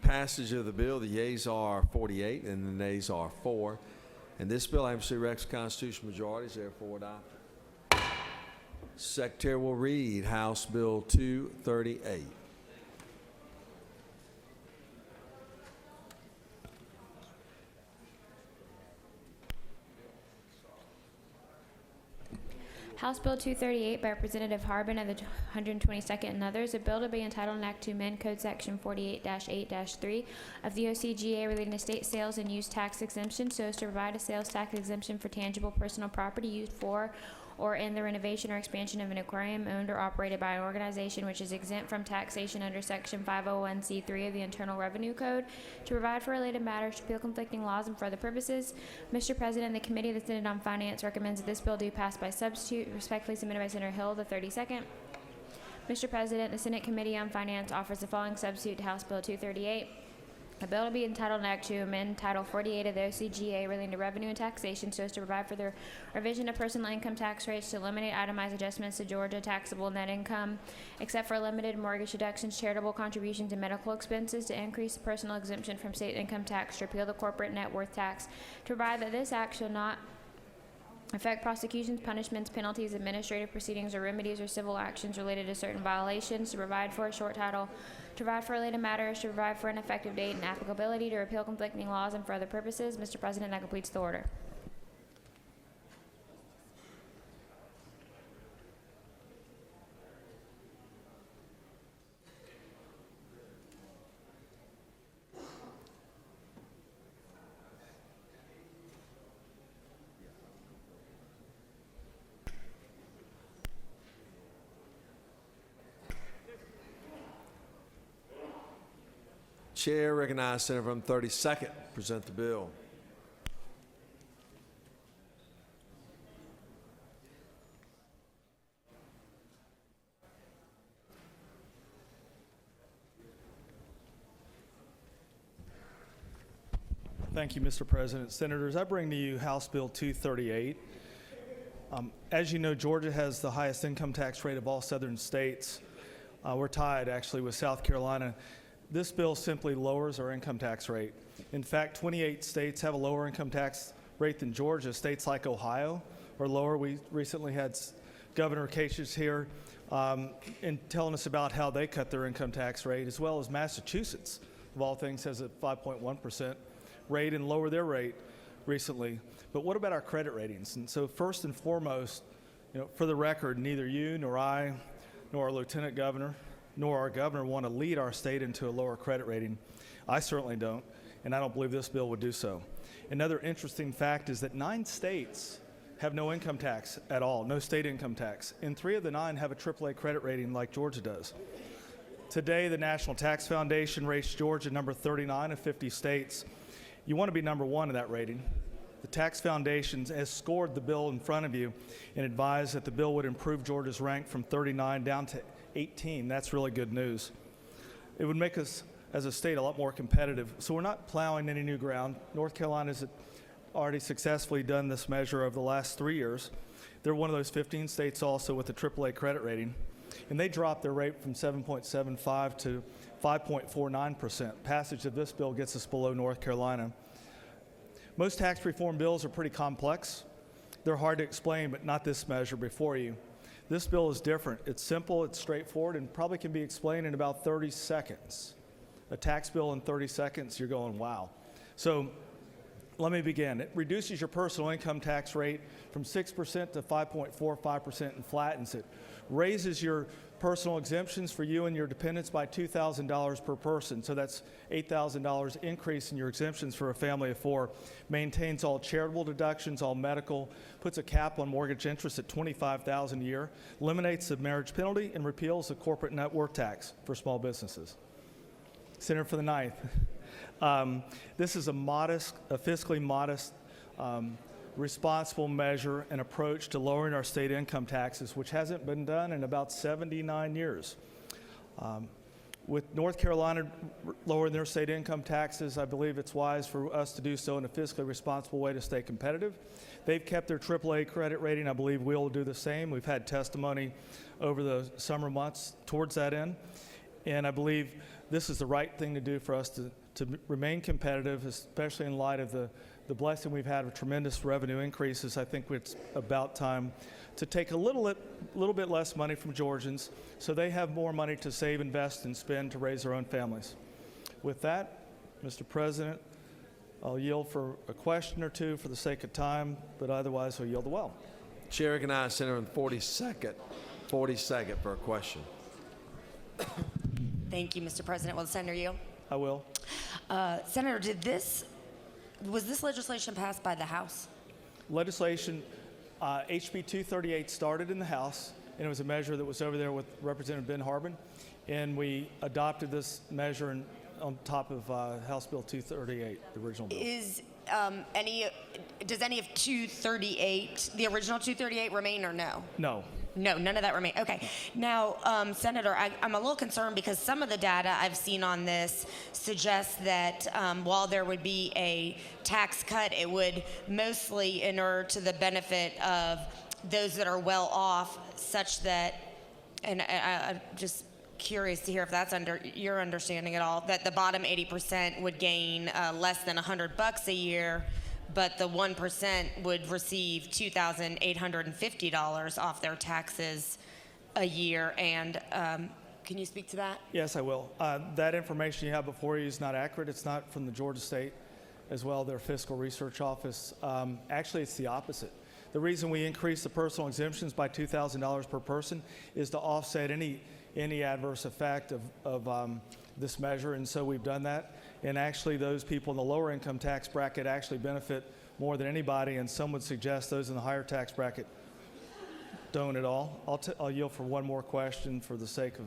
passage of the bill, the yeas are 48 and the nays are 4. And this bill, having received requisite constitutional majority, is therefore adopted. Secretary will read House Bill 238. House Bill 238 by Representative Harbin of the 122nd and others, a bill to be entitled an act to amend Code Section 48-8-3 of the OCGA relating to state sales and use tax exemption so as to provide a sales tax exemption for tangible personal property used for or in the renovation or expansion of an aquarium owned or operated by an organization which is exempt from taxation under Section 501c3 of the Internal Revenue Code, to provide for related matters, to repeal conflicting laws, and for other purposes. Mr. President, the Committee of the Senate on Finance recommends that this bill do pass by substitute. Respectfully submitted by Senator Hill, the 32nd. Mr. President, the Senate Committee on Finance offers the following substitute to House Bill 238. A bill to be entitled an act to amend Title 48 of the OCGA relating to revenue and taxation so as to provide for the revision of personal income tax rates to eliminate itemized adjustments to Georgia taxable net income, except for limited mortgage deductions, charitable contributions, and medical expenses, to increase the personal exemption from state income tax, to repeal the corporate net worth tax, to provide that this act shall not affect prosecutions, punishments, penalties, administrative proceedings, or remedies or civil actions related to certain violations, to provide for a short title, to provide for related matters, to provide for an effective date and applicability, to repeal conflicting laws, and for other purposes. Mr. President, that completes the order. Chair recognizes Senator from 32nd. Present the bill. Thank you, Mr. President. Senators, I bring to you House Bill 238. As you know, Georgia has the highest income tax rate of all southern states. We're tied, actually, with South Carolina. This bill simply lowers our income tax rate. In fact, 28 states have a lower income tax rate than Georgia. States like Ohio are lower. We recently had Governor Kasich here in telling us about how they cut their income tax rate, as well as Massachusetts, of all things, has a 5.1% rate and lowered their rate recently. But what about our credit ratings? And so first and foremost, for the record, neither you nor I nor our Lieutenant Governor nor our governor want to lead our state into a lower credit rating. I certainly don't, and I don't believe this bill would do so. Another interesting fact is that 9 states have no income tax at all, no state income tax, and 3 of the 9 have a AAA credit rating like Georgia does. Today, the National Tax Foundation rates Georgia number 39 of 50 states. You want to be number 1 in that rating. The Tax Foundation has scored the bill in front of you and advised that the bill would improve Georgia's rank from 39 down to 18. That's really good news. It would make us, as a state, a lot more competitive. So we're not plowing any new ground. North Carolina's already successfully done this measure over the last 3 years. They're one of those 15 states also with a AAA credit rating. And they dropped their rate from 7.75 to 5.49%. Passage of this bill gets us below North Carolina. Most tax reform bills are pretty complex. They're hard to explain, but not this measure before you. This bill is different. It's simple, it's straightforward, and probably can be explained in about 30 seconds. A tax bill in 30 seconds, you're going, wow. So let me begin. It reduces your personal income tax rate from 6% to 5.45% and flattens it. Raises your personal exemptions for you and your dependents by $2,000 per person. So that's $8,000 increase in your exemptions for a family of 4. Maintains all charitable deductions, all medical, puts a cap on mortgage interest at $25,000 a year, eliminates the marriage penalty, and repeals the corporate net worth tax for small businesses. Senator for the 9th. This is a fiscally modest, responsible measure and approach to lowering our state income taxes, which hasn't been done in about 79 years. With North Carolina lowering their state income taxes, I believe it's wise for us to do so in a fiscally responsible way to stay competitive. They've kept their AAA credit rating. I believe we'll do the same. We've had testimony over the summer months towards that end. And I believe this is the right thing to do for us to remain competitive, especially in light of the blessing we've had of tremendous revenue increases. I think it's about time to take a little bit less money from Georgians so they have more money to save, invest, and spend to raise their own families. With that, Mr. President, I'll yield for a question or two for the sake of time, but otherwise I'll yield the well. Chair recognizes Senator in 42nd for a question. Thank you, Mr. President. Will the Senator yield? I will. Senator, was this legislation passed by the House? Legislation, HB 238 started in the House, and it was a measure that was over there with Representative Ben Harbin, and we adopted this measure on top of House Bill 238, the original bill. Does any of 238, the original 238, remain or no? No. No, none of that remain. Okay. Now, Senator, I'm a little concerned because some of the data I've seen on this suggests that while there would be a tax cut, it would mostly inure to the benefit of those that are well off, such that, and I'm just curious to hear if that's under your understanding at all, that the bottom 80% would gain less than $100 a year, but the 1% would receive $2,850 off their taxes a year. And can you speak to that? Yes, I will. That information you have before you is not accurate. It's not from the Georgia State, as well, their fiscal research office. Actually, it's the opposite. The reason we increased the personal exemptions by $2,000 per person is to offset any adverse effect of this measure, and so we've done that. And actually, those people in the lower income tax bracket actually benefit more than anybody, and some would suggest those in the higher tax bracket don't at all. I'll yield for one more question for the sake of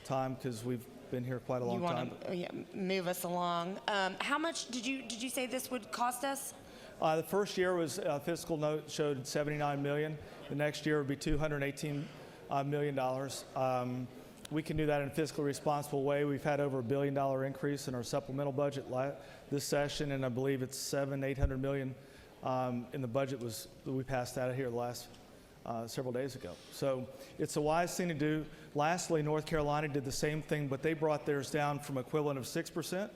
time, because we've been here quite a long time. You want to move us along. How much did you say this would cost us? The first year was fiscal note showed $79 million. The next year would be $218 million. We can do that in a fiscally responsible way. We've had over $1 billion increase in our supplemental budget this session, and I believe it's $800 million in the budget we passed out of here the last several days ago. So it's a wise thing to do. Lastly, North Carolina did the same thing, but they brought theirs down from equivalent of 6%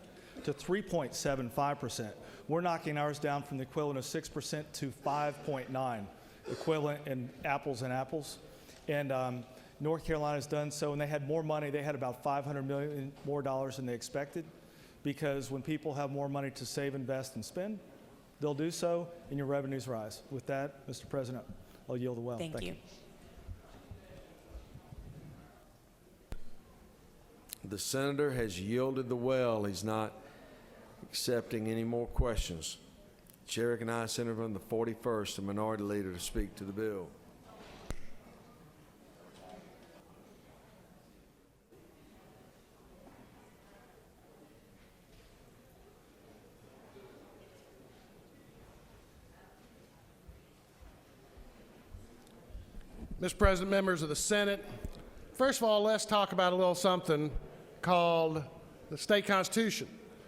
to 3.75%. We're knocking ours down from the equivalent of 6% to 5.9, equivalent in apples and apples. And North Carolina's done so, and they had more money. They had about $500 million more dollars than they expected, because when people have more money to save, invest, and spend, they'll do so, and your revenues rise. With that, Mr. President, I'll yield the well. Thank you. The senator has yielded the well. He's not accepting any more questions. Chair recognizes Senator from the 41st, the minority leader, to speak to the bill. Mr. President, members of the Senate, first of all, let's talk about a little something called the state constitution.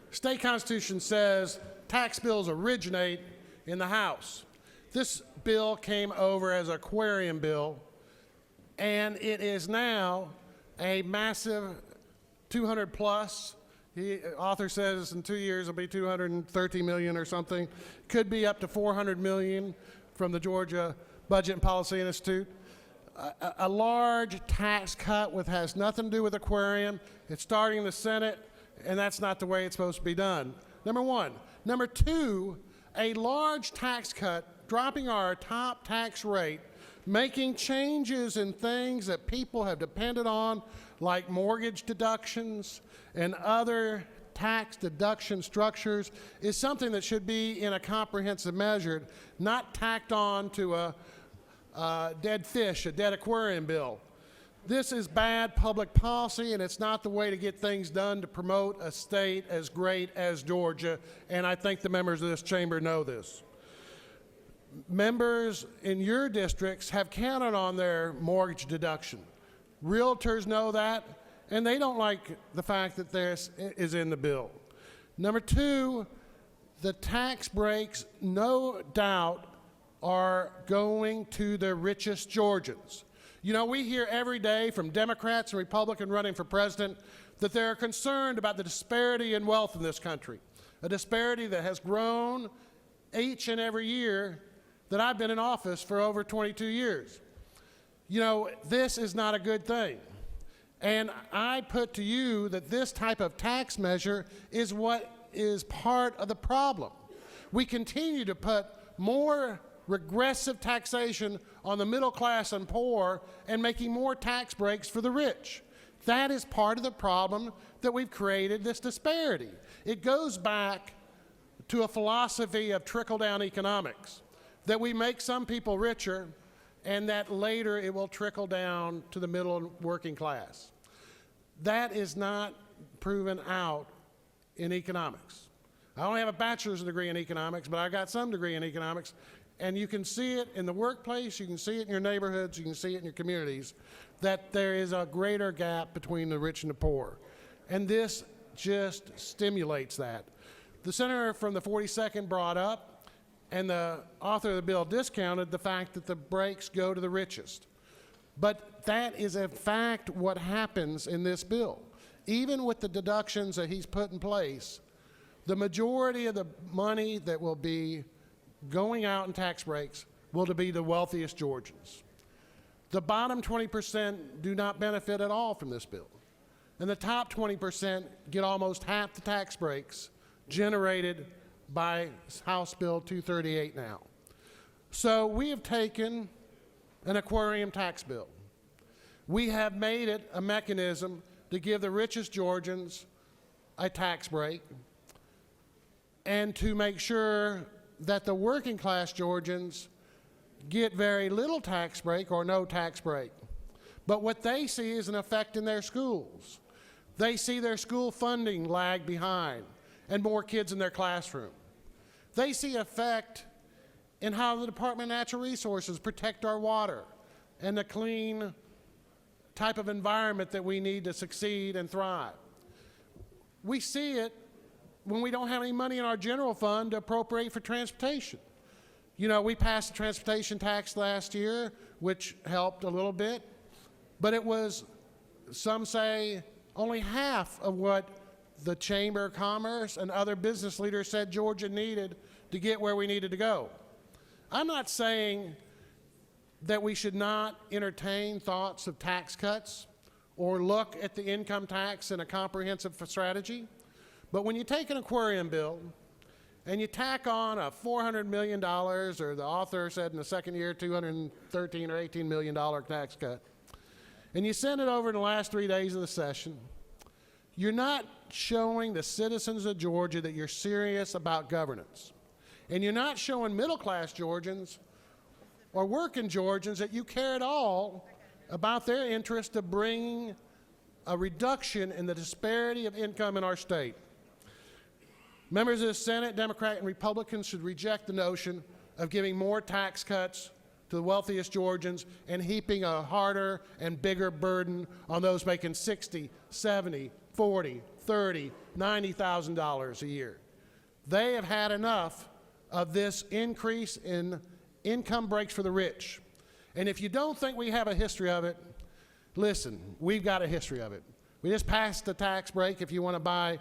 The state constitution says tax bills originate in the House. This bill came over as an aquarium bill, and it is now a massive 200 plus. The author says in 2 years it'll be 230 million or something. Could be up to 400 million from the Georgia Budget and Policy Institute. A large tax cut has nothing to do with aquarium. It's starting in the Senate, and that's not the way it's supposed to be done. Number one. Number two, a large tax cut, dropping our top tax rate, making changes in things that people have depended on, like mortgage deductions and other tax deduction structures, is something that should be in a comprehensive measure, not tacked on to a dead fish, a dead aquarium bill. This is bad public policy, and it's not the way to get things done to promote a state as great as Georgia, and I think the members of this chamber know this. Members in your districts have counted on their mortgage deduction. Realtors know that, and they don't like the fact that this is in the bill. Number two, the tax breaks, no doubt, are going to the richest Georgians. You know, we hear every day from Democrats and Republicans running for president that they're concerned about the disparity in wealth in this country, a disparity that has grown each and every year that I've been in office for over 22 years. You know, this is not a good thing. And I put to you that this type of tax measure is what is part of the problem. We continue to put more regressive taxation on the middle class and poor and making more tax breaks for the rich. That is part of the problem that we've created this disparity. It goes back to a philosophy of trickle-down economics, that we make some people richer and that later it will trickle down to the middle and working class. That is not proven out in economics. I only have a bachelor's degree in economics, but I got some degree in economics, and you can see it in the workplace, you can see it in your neighborhoods, you can see it in your communities, that there is a greater gap between the rich and the poor. And this just stimulates that. The senator from the 42nd brought up, and the author of the bill discounted the fact that the breaks go to the richest. But that is in fact what happens in this bill. Even with the deductions that he's put in place, the majority of the money that will be going out in tax breaks will be the wealthiest Georgians. The bottom 20% do not benefit at all from this bill. And the top 20% get almost half the tax breaks generated by House Bill 238 now. So we have taken an aquarium tax bill. We have made it a mechanism to give the richest Georgians a tax break and to make sure that the working class Georgians get very little tax break or no tax break. But what they see is an effect in their schools. They see their school funding lag behind and more kids in their classroom. They see effect in how the Department of Natural Resources protect our water and the clean type of environment that we need to succeed and thrive. We see it when we don't have any money in our general fund to appropriate for transportation. You know, we passed the transportation tax last year, which helped a little bit, but it was, some say, only half of what the Chamber of Commerce and other business leaders said Georgia needed to get where we needed to go. I'm not saying that we should not entertain thoughts of tax cuts or look at the income tax in a comprehensive strategy, but when you take an aquarium bill and you tack on a $400 million, or the author said in the second year, $213 or $18 million tax cut, and you send it over in the last 3 days of the session, you're not showing the citizens of Georgia that you're serious about governance. And you're not showing middle-class Georgians or working Georgians that you care at all about their interest to bring a reduction in the disparity of income in our state. Members of the Senate, Democrat and Republicans, should reject the notion of giving more tax cuts to the wealthiest Georgians and heaping a harder and bigger burden on those making $60, $70, $40, $30, $90,000 a year. They have had enough of this increase in income breaks for the rich. And if you don't think we have a history of it, listen, we've got a history of it. We just passed the tax break if you want to buy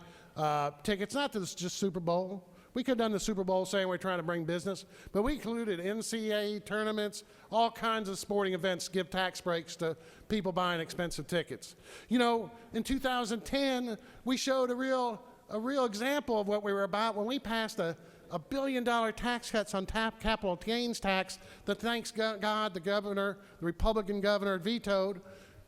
tickets, not to just Super Bowl. We could have done the Super Bowl saying we're trying to bring business, but we included NCAA tournaments, all kinds of sporting events give tax breaks to people buying expensive tickets. You know, in 2010, we showed a real example of what we were about when we passed a $1 billion tax cuts on capital gains tax that, thanks God, the Republican governor vetoed.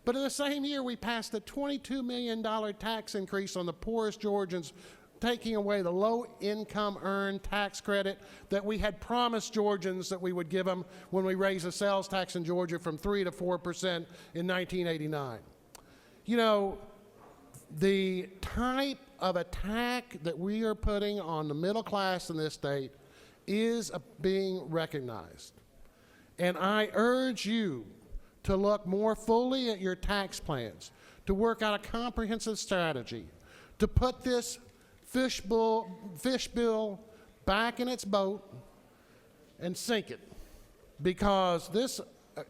But in the same year, we passed a $22 million tax increase on the poorest Georgians, taking away the low-income earned tax credit that we had promised Georgians that we would give them when we raised the sales tax in Georgia from 3% to 4% in 1989. You know, the type of attack that we are putting on the middle class in this state is being recognized. And I urge you to look more fully at your tax plans, to work out a comprehensive strategy, to put this fish bill back in its boat and sink it. Because this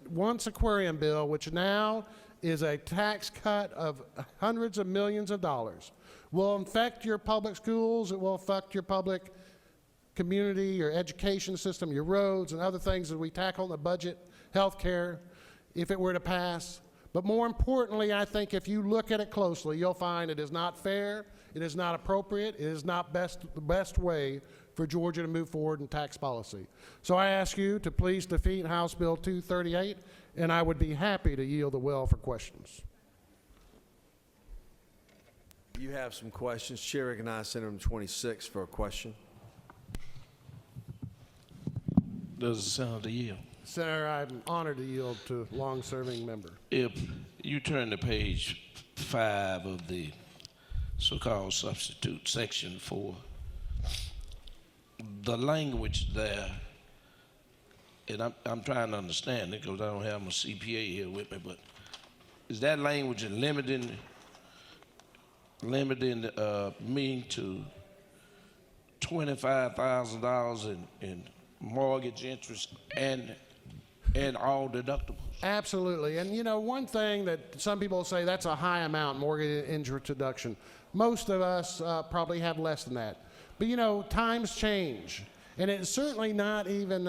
once aquarium bill, which now is a tax cut of hundreds of millions of dollars. Will affect your public schools, it will affect your public community, your education system, your roads, and other things that we tackle in the budget, health care, if it were to pass. But more importantly, I think if you look at it closely, you'll find it is not fair, it is not appropriate, it is not the best way for Georgia to move forward in tax policy. So I ask you to please defeat House Bill 238, and I would be happy to yield the well for questions. You have some questions. Chair recognizes Senator 26 for a question. Does the senator yield? Senator, I'm honored to yield to long-serving member. If you turn to page 5 of the so-called substitute, section 4, the language there, and I'm trying to understand it because I don't have my CPA here with me, but is that language limiting me to $25,000 in mortgage interest and all deductibles? Absolutely. And you know, one thing that some people say that's a high amount, mortgage interest deduction. Most of us probably have less than that. But you know, times change. And it's certainly not even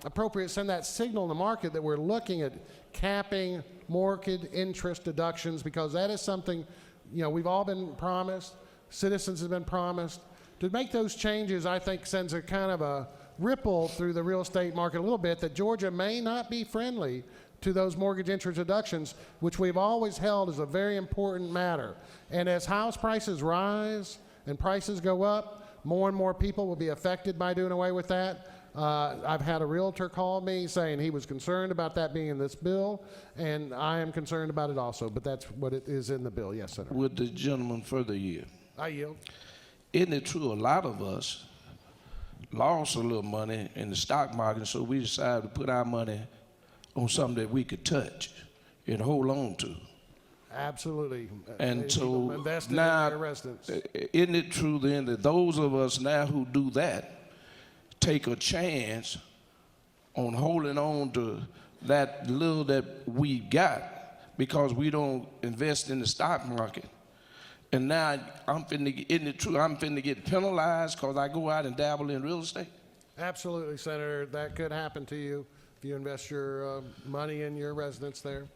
appropriate to send that signal in the market that we're looking at capping mortgage interest deductions, because that is something, you know, we've all been promised, citizens have been promised. To make those changes, I think, sends a kind of a ripple through the real estate market a little bit that Georgia may not be friendly to those mortgage interest deductions, which we've always held as a very important matter. And as house prices rise and prices go up, more and more people will be affected by doing away with that. I've had a realtor call me saying he was concerned about that being in this bill, and I am concerned about it also, but that's what it is in the bill. Yes, Senator. Would the gentleman further yield? I yield. Isn't it true a lot of us lost a little money in the stock market, so we decided to put our money on something that we could touch and hold on to? Absolutely. And so invested now, in their residence. Isn't it true then that those of us now who do that take a chance on holding on to that little that we got because we don't invest in the stock market? And now isn't it true I'm finna get penalized because I go out and dabble in real estate? Absolutely, Senator. That could happen to you if you invest your money in your residence there.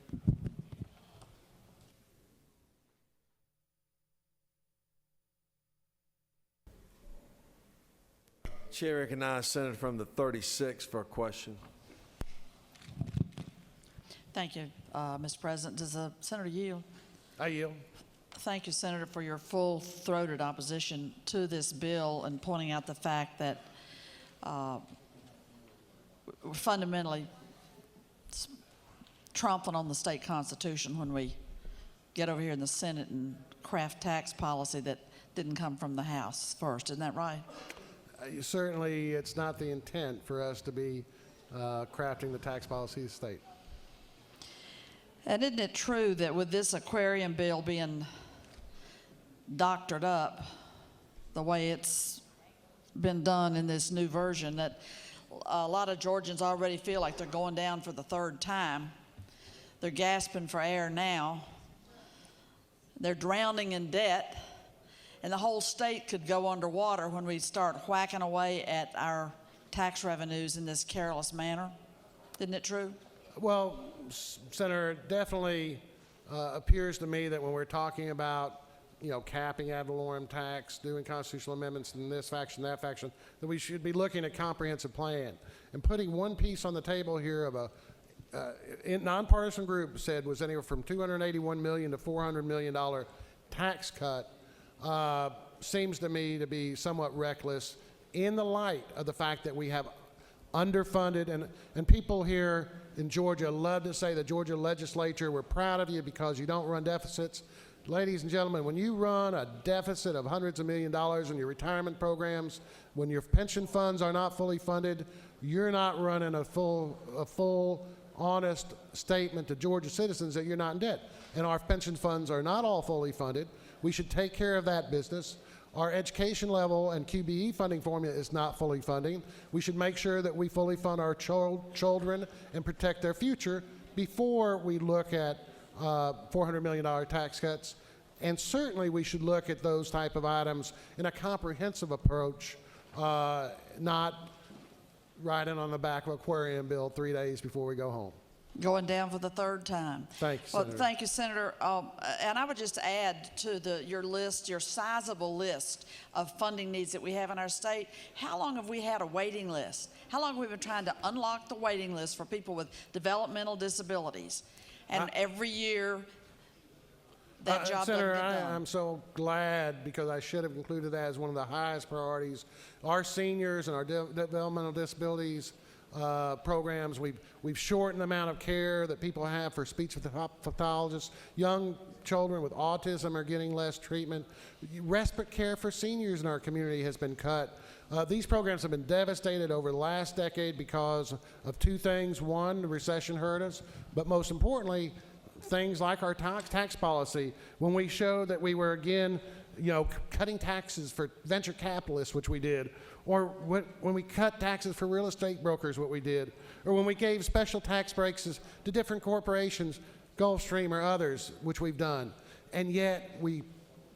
Chair recognizes Senator from the 36 for a question. Thank you, Mr. President. Does the senator yield? I yield. Thank you, Senator, for your full-throated opposition to this bill and pointing out the fact that we're fundamentally tromping on the state constitution when we get over here in the Senate and craft tax policy that didn't come from the House first. Isn't that right? Certainly, it's not the intent for us to be crafting the tax policy of the state. And isn't it true that with this aquarium bill being doctored up the way it's been done in this new version, that a lot of Georgians already feel like they're going down for the third time? They're gasping for air now. They're drowning in debt. And the whole state could go underwater when we start whacking away at our tax revenues in this careless manner. Isn't it true? Well, Senator, it definitely appears to me that when we're talking about, you know, capping ad valorem tax, doing constitutional amendments in this faction, that faction, that we should be looking at a comprehensive plan. And putting one piece on the table here of a nonpartisan group said was anywhere from $281 million to $400 million tax cut seems to me to be somewhat reckless in the light of the fact that we have underfunded, and people here in Georgia love to say the Georgia legislature, we're proud of you because you don't run deficits. Ladies and gentlemen, when you run a deficit of hundreds of $millions in your retirement programs, when your pension funds are not fully funded, you're not running a full, honest statement to Georgia citizens that you're not in debt. And our pension funds are not all fully funded. We should take care of that business. Our education level and QBE funding formula is not fully funding. We should make sure that we fully fund our children and protect their future before we look at $400 million tax cuts. And certainly we should look at those type of items in a comprehensive approach, not riding on the back of aquarium bill 3 days before we go home. Going down for the third time. Thank you, Well, Senator. thank you, Senator. And I would just add to your list, your sizable list of funding needs that we have in our state. How long have we had a waiting list? How long have we been trying to unlock the waiting list for people with developmental disabilities? And every year, that job Senator, doesn't get done. I'm so glad, because I should have included that as one of the highest priorities. Our seniors and our developmental disabilities programs, we've shortened the amount of care that people have for speech pathologists. Young children with autism are getting less treatment. Respite care for seniors in our community has been cut. These programs have been devastated over the last decade because of two things. One, the recession hurt us, but most importantly, things like our tax policy. When we showed that we were, again, cutting taxes for venture capitalists, which we did, or when we cut taxes for real estate brokers, what we did, or when we gave special tax breaks to different corporations, Gulfstream or others, which we've done. And yet we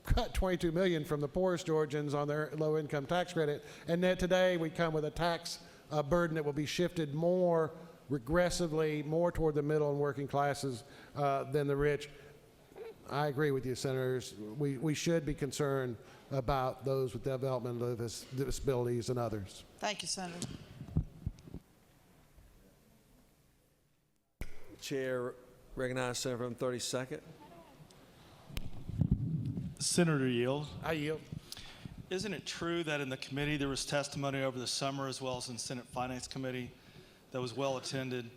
cut $22 million from the poorest Georgians on their low-income tax credit, and then today we come with a tax burden that will be shifted more regressively, more toward the middle and working classes than the rich. I agree with you, Senators. We should be concerned about those with developmental disabilities and others. Thank you, Senator. Chair recognizes Senator from 32nd. Senator Yield. I yield. Isn't it true that in the committee there was testimony over the summer, as well as in Senate Finance Committee, that was well attended,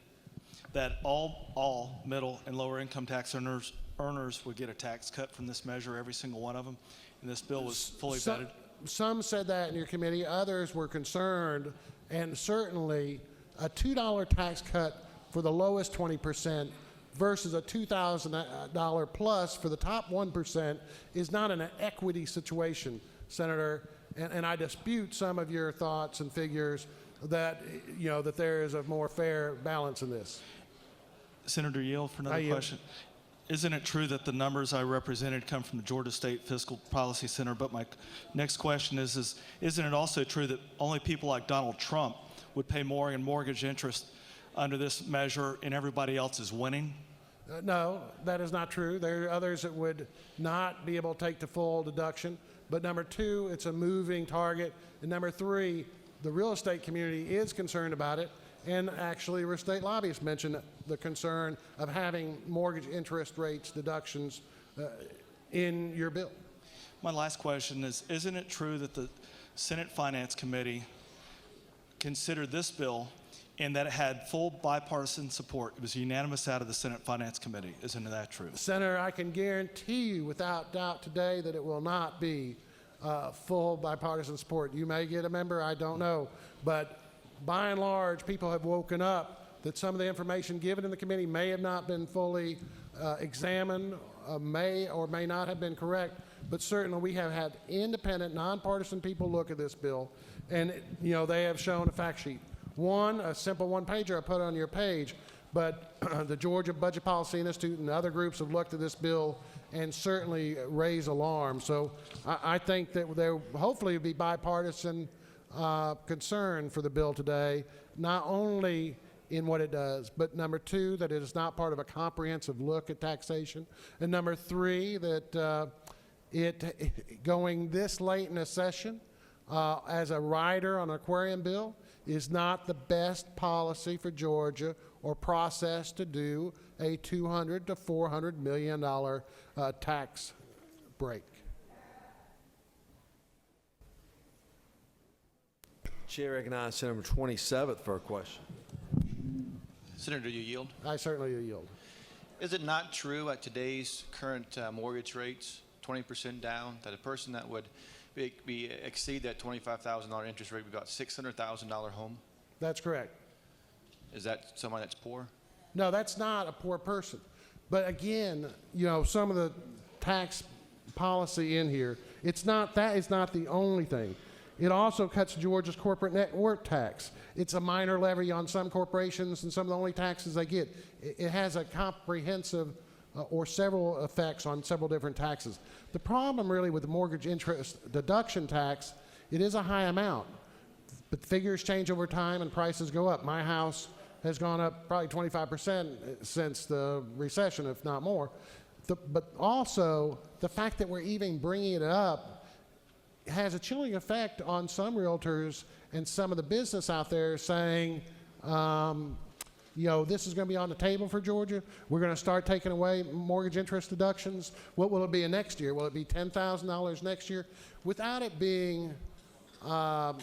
that all middle and lower income tax earners would get a tax cut from this measure, every single one of them, and this bill was fully vetted? Some said that in your committee. Others were concerned, and certainly a $2 tax cut for the lowest 20% versus a $2,000 plus for the top 1% is not an equity situation, Senator. And I dispute some of your thoughts and figures that that there is a more fair balance in this. Senator Yield, for another question. Isn't it true that the numbers I represented come from the Georgia State Fiscal Policy Center? But my next question is isn't it also true that only people like Donald Trump would pay more in mortgage interest under this measure and everybody else is winning? No, that is not true. There are others that would not be able to take the full deduction. But number two, it's a moving target. And number three, the real estate community is concerned about it. And actually, real estate lobbyists mentioned the concern of having mortgage interest rates deductions in your bill. My last question is, isn't it true that the Senate Finance Committee considered this bill and that it had full bipartisan support? It was unanimous out of the Senate Finance Committee. Isn't that true? Senator, I can guarantee you without doubt today that it will not be full bipartisan support. You may get a member, I don't know. But by and large, people have woken up that some of the information given in the committee may have not been fully examined, may or may not have been correct, but certainly we have had independent, nonpartisan people look at this bill, and they have shown a fact sheet. One, a simple one-pager I put on your page, but the Georgia Budget Policy Institute and other groups have looked at this bill and certainly raised alarm. So I think that there hopefully will be bipartisan concern for the bill today, not only in what it does, but number two, that it is not part of a comprehensive look at taxation, and number three, that it going this late in a session as a rider on an aquarium bill is not the best policy for Georgia or process to do a $200 to $400 million tax break. Chair recognizes Senator 27th for a question. Senator, do you yield? I certainly yield. Is it not true at today's current mortgage rates, 20% down, that a person that would exceed that $25,000 interest rate would got $600,000 home? That's correct. Is that someone that's poor? No, that's not a poor person. But again, some of the tax policy in here, that is not the only thing. It also cuts Georgia's corporate net worth tax. It's a minor levy on some corporations and some of the only taxes they get. It has a comprehensive or several effects on several different taxes. The problem really with the mortgage interest deduction tax, it is a high amount, but figures change over time and prices go up. My house has gone up probably 25% since the recession, if not more. But also, the fact that we're even bringing it up has a chilling effect on some realtors and some of the business out there saying, this is going to be on the table for Georgia. We're going to start taking away mortgage interest deductions. What will it be next year? Will it be $10,000 next year? Without it being, I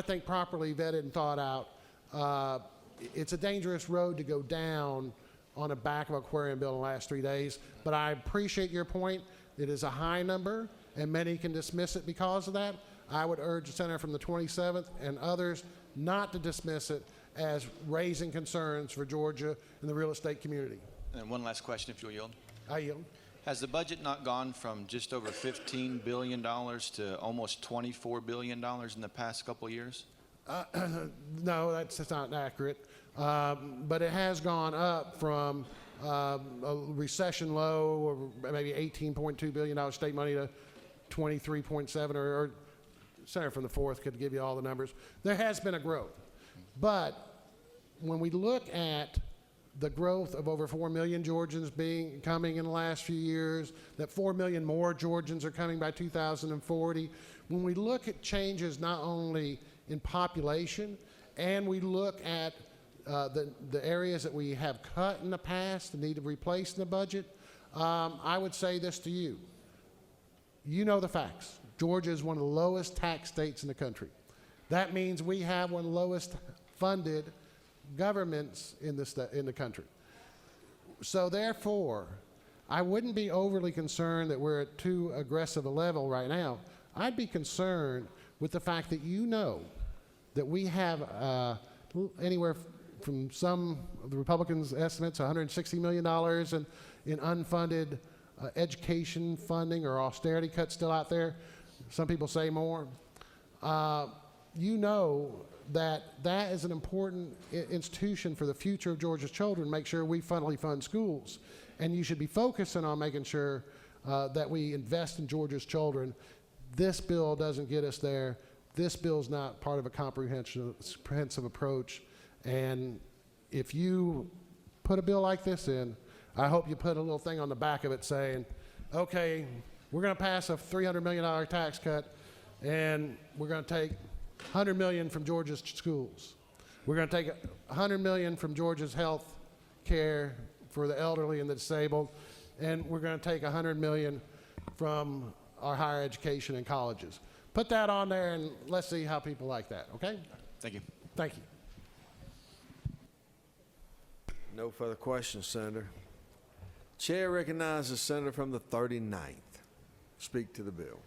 think, properly vetted and thought out, it's a dangerous road to go down on the back of aquarium bill in the last 3 days. But I appreciate your point. It is a high number, and many can dismiss it because of that. I would urge the senator from the 27th and others not to dismiss it as raising concerns for Georgia and the real estate community. And one last question, if you'll yield. I yield. Has the budget not gone from just over $15 billion to almost $24 billion in the past couple of years? No, that's not accurate. But it has gone up from a recession low of maybe $18.2 billion state money to 23.7, or Senator from the 4th could give you all the numbers. There has been a growth. But when we look at the growth of over 4 million Georgians coming in the last few years, that 4 million more Georgians are coming by 2040, when we look at changes not only in population, and we look at the areas that we have cut in the past and need to replace in the budget, I would say this to you. You know the facts. Georgia is one of the lowest tax states in the country. That means we have one of the lowest funded governments in the country. So therefore, I wouldn't be overly concerned that we're at too aggressive a level right now. I'd be concerned with the fact that you know that we have anywhere from some of the Republicans' estimates, $160 million in unfunded education funding or austerity cuts still out there. Some people say more. You know that that is an important institution for the future of Georgia's children, make sure we fully fund schools. And you should be focusing on making sure that we invest in Georgia's children. This bill doesn't get us there. This bill is not part of a comprehensive approach. And if you put a bill like this in, I hope you put a little thing on the back of it saying, okay, we're going to pass a $300 million tax cut, and we're going to take $100 million from Georgia's schools. We're going to take $100 million from Georgia's health care for the elderly and the disabled, and we're going to take $100 million from our higher education and colleges. Put that on there, and let's see how people like that, okay? Thank you. Thank you. No further questions, Senator. Chair recognizes the senator from the 39th. Speak to the bill.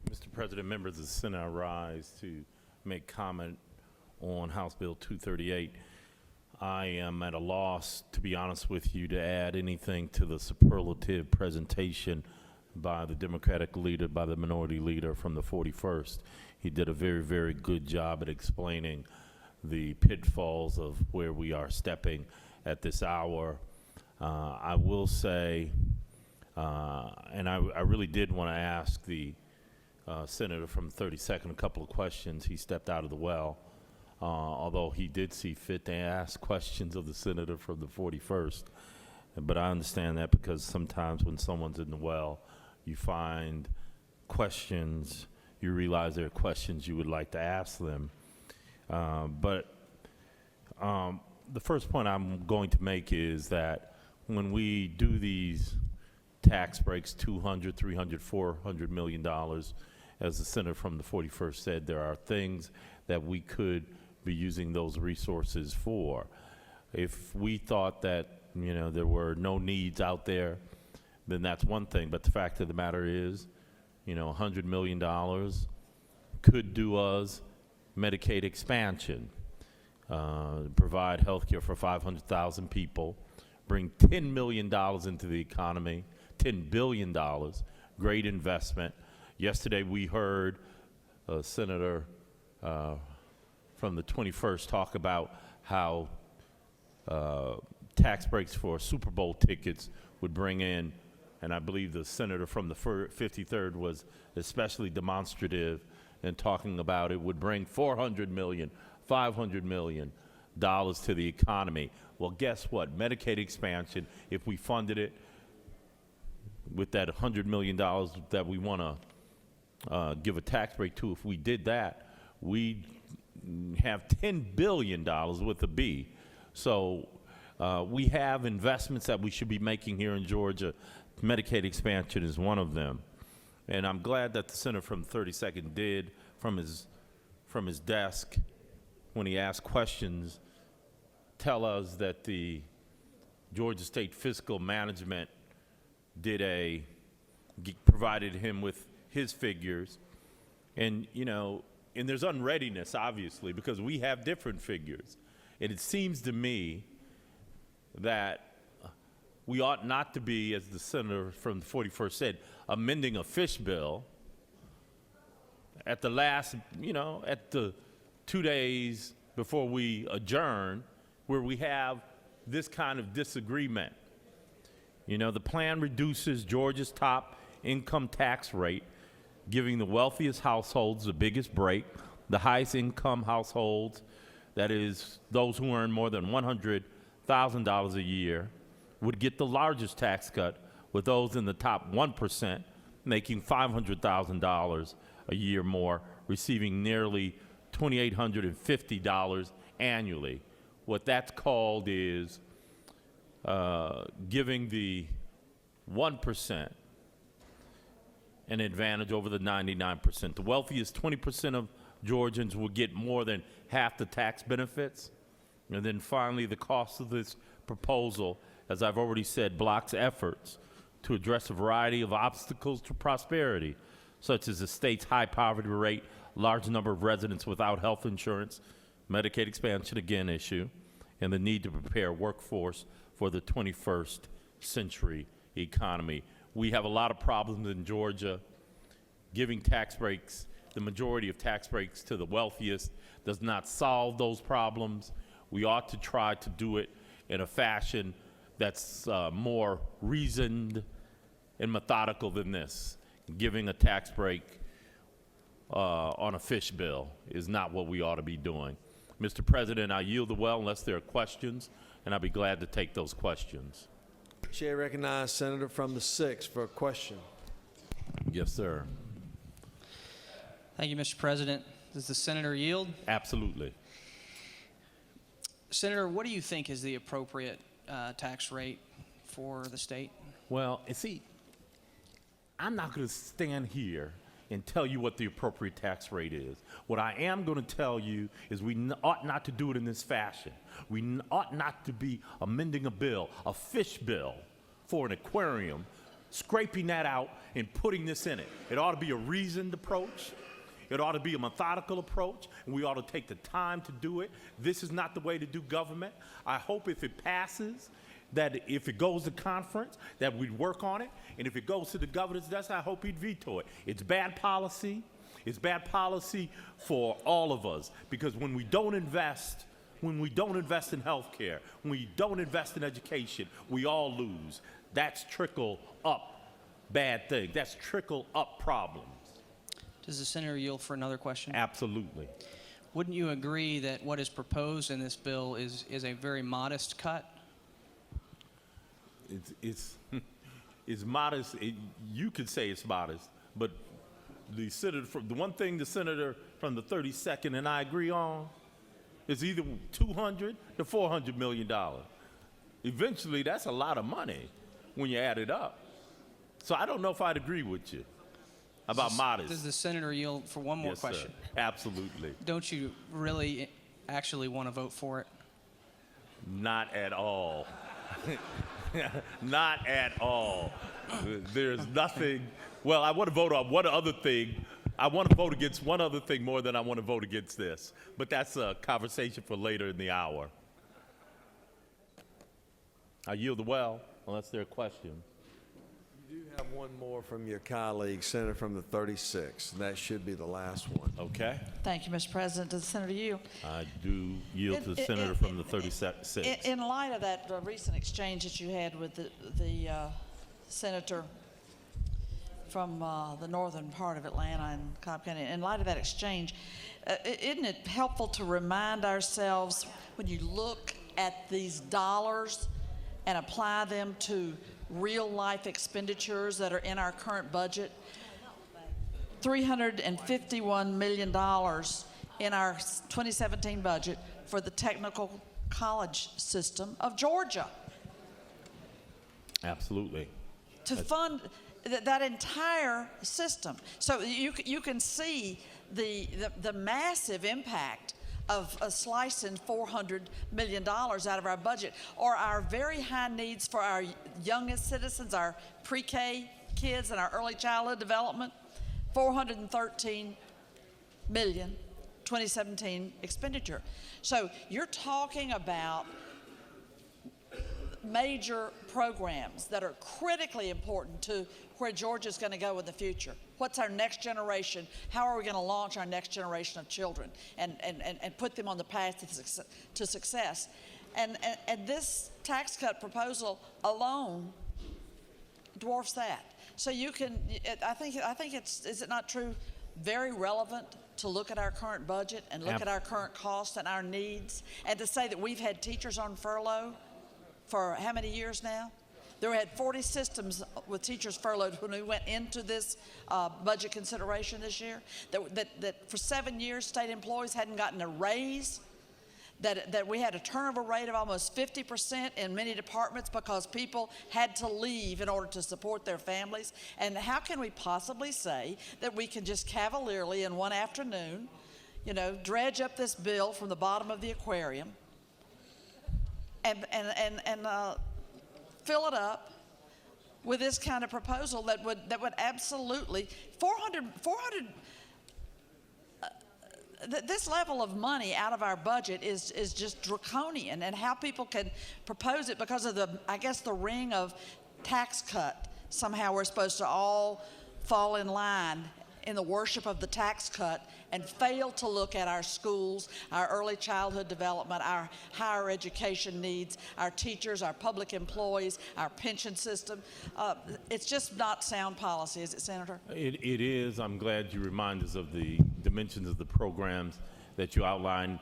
Mr. President, members of the Senate, I rise to make comment on House Bill 238. I am at a loss, to be honest with you, to add anything to the superlative presentation by the Democratic leader, by the minority leader from the 41st. He did a very, very good job at explaining the pitfalls of where we are stepping at this hour. I will say, and I really did want to ask the senator from 32nd a couple of questions. He stepped out of the well, although he did see fit to ask questions of the senator from the 41st. But I understand that because sometimes when someone's in the well, you find questions, you realize there are questions you would like to ask them. But the first point I'm going to make is that when we do these tax breaks, $200, $300, $400 million, as the senator from the 41st said, there are things that we could be using those resources for. If we thought that, you know, there were no needs out there, then that's one thing. But the fact of the matter is, you know, $100 million could do us Medicaid expansion. provide health care for 500,000 people, bring $10 million into the economy, $10 billion, great investment. Yesterday we heard a senator from the 21st talk about how tax breaks for Super Bowl tickets would bring in, and I believe the senator from the 53rd was especially demonstrative in talking about it would bring $400 million, $500 million to the economy. Well, guess what? Medicaid expansion, if we funded it with that $100 million that we want to give a tax break to, if we did that, we'd have $10 billion with a B. So we have investments that we should be making here in Georgia. Medicaid expansion is one of them. And I'm glad that the senator from 32nd did from his desk when he asked questions tell us that the Georgia State Fiscal Management provided him with his figures. And, you know, and there's unreadiness, obviously, because we have different figures. And it seems to me that we ought not to be, as the senator from the 41st said, amending a fish bill at the last, you know, at the 2 days before we adjourn, where we have this kind of disagreement. You know, the plan reduces Georgia's top income tax rate, giving the wealthiest households the biggest break. The highest income households, that is those who earn more than $100,000 a year, would get the largest tax cut, with those in the top 1% making $500,000 a year more, receiving nearly $2,850 annually. What that's called is giving the 1% an advantage over the 99%. The wealthiest 20% of Georgians will get more than half the tax benefits. And then finally, the cost of this proposal, as I've already said, blocks efforts to address a variety of obstacles to prosperity, such as the state's high poverty rate, large number of residents without health insurance, Medicaid expansion, again, issue, and the need to prepare a workforce for the 21st century economy. We have a lot of problems in Georgia. Giving tax breaks, the majority of tax breaks to the wealthiest, does not solve those problems. We ought to try to do it in a fashion that's more reasoned and methodical than this. Giving a tax break on a fish bill is not what we ought to be doing. Mr. President, I yield the well unless there are questions, and I'll be glad to take those questions. Chair recognizes Senator from the 6th for a question. Yes, sir. Thank you, Mr. President. Does the senator yield? Absolutely. Senator, what do you think is the appropriate tax rate for the state? Well, you see, I'm not going to stand here and tell you what the appropriate tax rate is. What I am going to tell you is we ought not to do it in this fashion. We ought not to be amending a bill, a fish bill for an aquarium, scraping that out and putting this in it. It ought to be a reasoned approach. It ought to be a methodical approach, and we ought to take the time to do it. This is not the way to do government. I hope if it passes, that if it goes to conference, that we'd work on it. And if it goes to the governor's desk, I hope he'd veto it. It's bad policy. It's bad policy for all of us, because when we don't invest in health care, when we don't invest in education, we all lose. That's trickle up bad thing. That's trickle up problems. Does the senator yield for another question? Absolutely. Wouldn't you agree that what is proposed in this bill is a very modest cut? It's modest. You could say it's modest, but the one thing the senator from the 32nd and I agree on is either $200 to $400 million. Eventually, that's a lot of money when you add it up. So I don't know if I'd agree with you about modest. Does the senator yield for one more Yes, question? Sir. Absolutely. Don't you really actually want to vote for it? Not at all. Not at all. There's nothing. Well, I want to vote on one other thing I want to vote against one other thing more than I want to vote against this, but that's a conversation for later in the hour. I yield the well, unless there are questions. You do have one more from your colleague, Senator from the 36th, and that should be the last one. Okay. Thank you, Mr. President. Does the senator yield? I do yield to the senator from the 36th. In light of that recent exchange that you had with the senator from the northern part of Atlanta and Cobb County, in light of that exchange, isn't it helpful to remind ourselves when you look at these dollars and apply them to real life expenditures that are in our current budget? $351 million in our 2017 budget for the technical college system of Georgia. Absolutely. To fund that entire system. So you can see the massive impact of slicing $400 million out of our budget, or our very high needs for our youngest citizens, our pre-K kids and our early childhood development, $413 million 2017 expenditure. So you're talking about major programs that are critically important to where Georgia's going to go in the future. What's our next generation? How are we going to launch our next generation of children and put them on the path to success? And this tax cut proposal alone dwarfs that. So you can, I think it's, is it not true, very relevant to look at our current budget and look at our current costs and our needs, and to say that we've had teachers on furlough for how many years now? There had 40 systems with teachers furloughed when we went into this budget consideration this year. That for 7 years, state employees hadn't gotten a raise. That we had a turnover rate of almost 50% in many departments because people had to leave in order to support their families. And how can we possibly say that we can just cavalierly in one afternoon, you know, dredge up this bill from the bottom of the aquarium and fill it up with this kind of proposal that would absolutely 400 this level of money out of our budget is just draconian, and how people can propose it because of the ring of tax cut. Somehow we're supposed to all fall in line in the worship of the tax cut and fail to look at our schools, our early childhood development, our higher education needs, our teachers, our public employees, our pension system. It's just not sound policy, is it, Senator? It is. I'm glad you remind us of the dimensions of the programs that you outlined.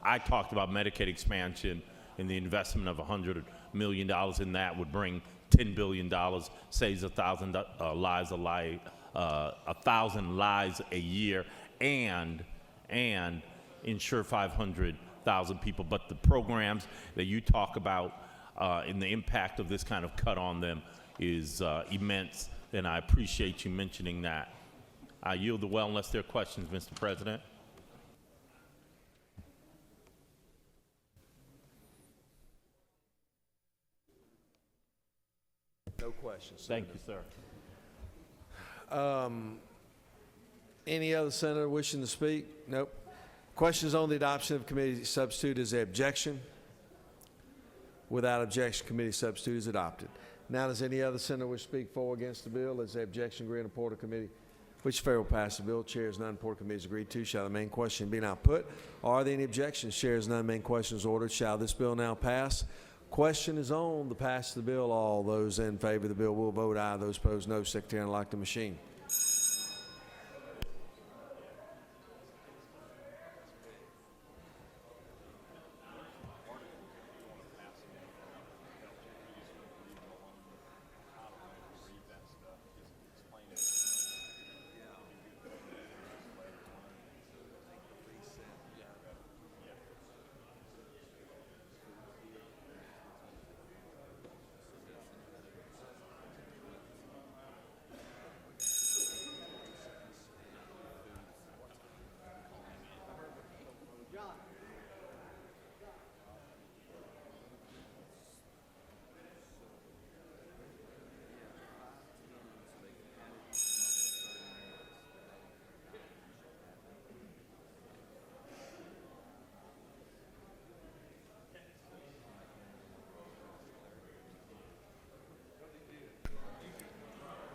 I talked about Medicaid expansion and the investment of $100 million in that would bring $10 billion, saves 1,000 lives a year, and insure 500,000 people. But the programs that you talk about and the impact of this kind of cut on them is immense, and I appreciate you mentioning that. I yield the well unless there are questions, Mr. President. No questions. Thank you, sir. Any other senator wishing to speak? Nope. Questions on the adoption of committee substitute. Is there objection? Without objection, committee substitute is adopted. Now, does any other senator wish to speak for or against the bill? Is there objection? Agree on the report of committee. Which fair will pass the bill. Chair is none. Report of committee is agreed to. Shall the main question be now put? Are there any objections? Chair is none. Main question is ordered. Shall this bill now pass? Question is on the pass of the bill. All those in favor of the bill will vote aye. Those opposed, no. Secretary, unlock the machine.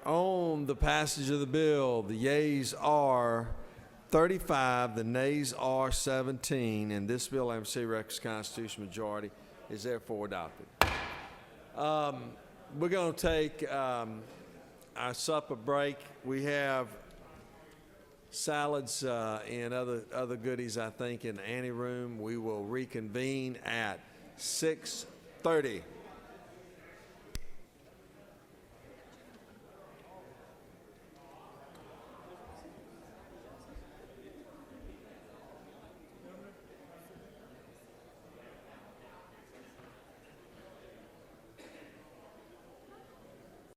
on the passage of the bill. The yeas are 35, the nays are 17, and this bill, MC records constitutional majority, is therefore adopted. We're going to take our supper break. We have salads and other goodies, I think, in the ante room. We will reconvene at 6:30.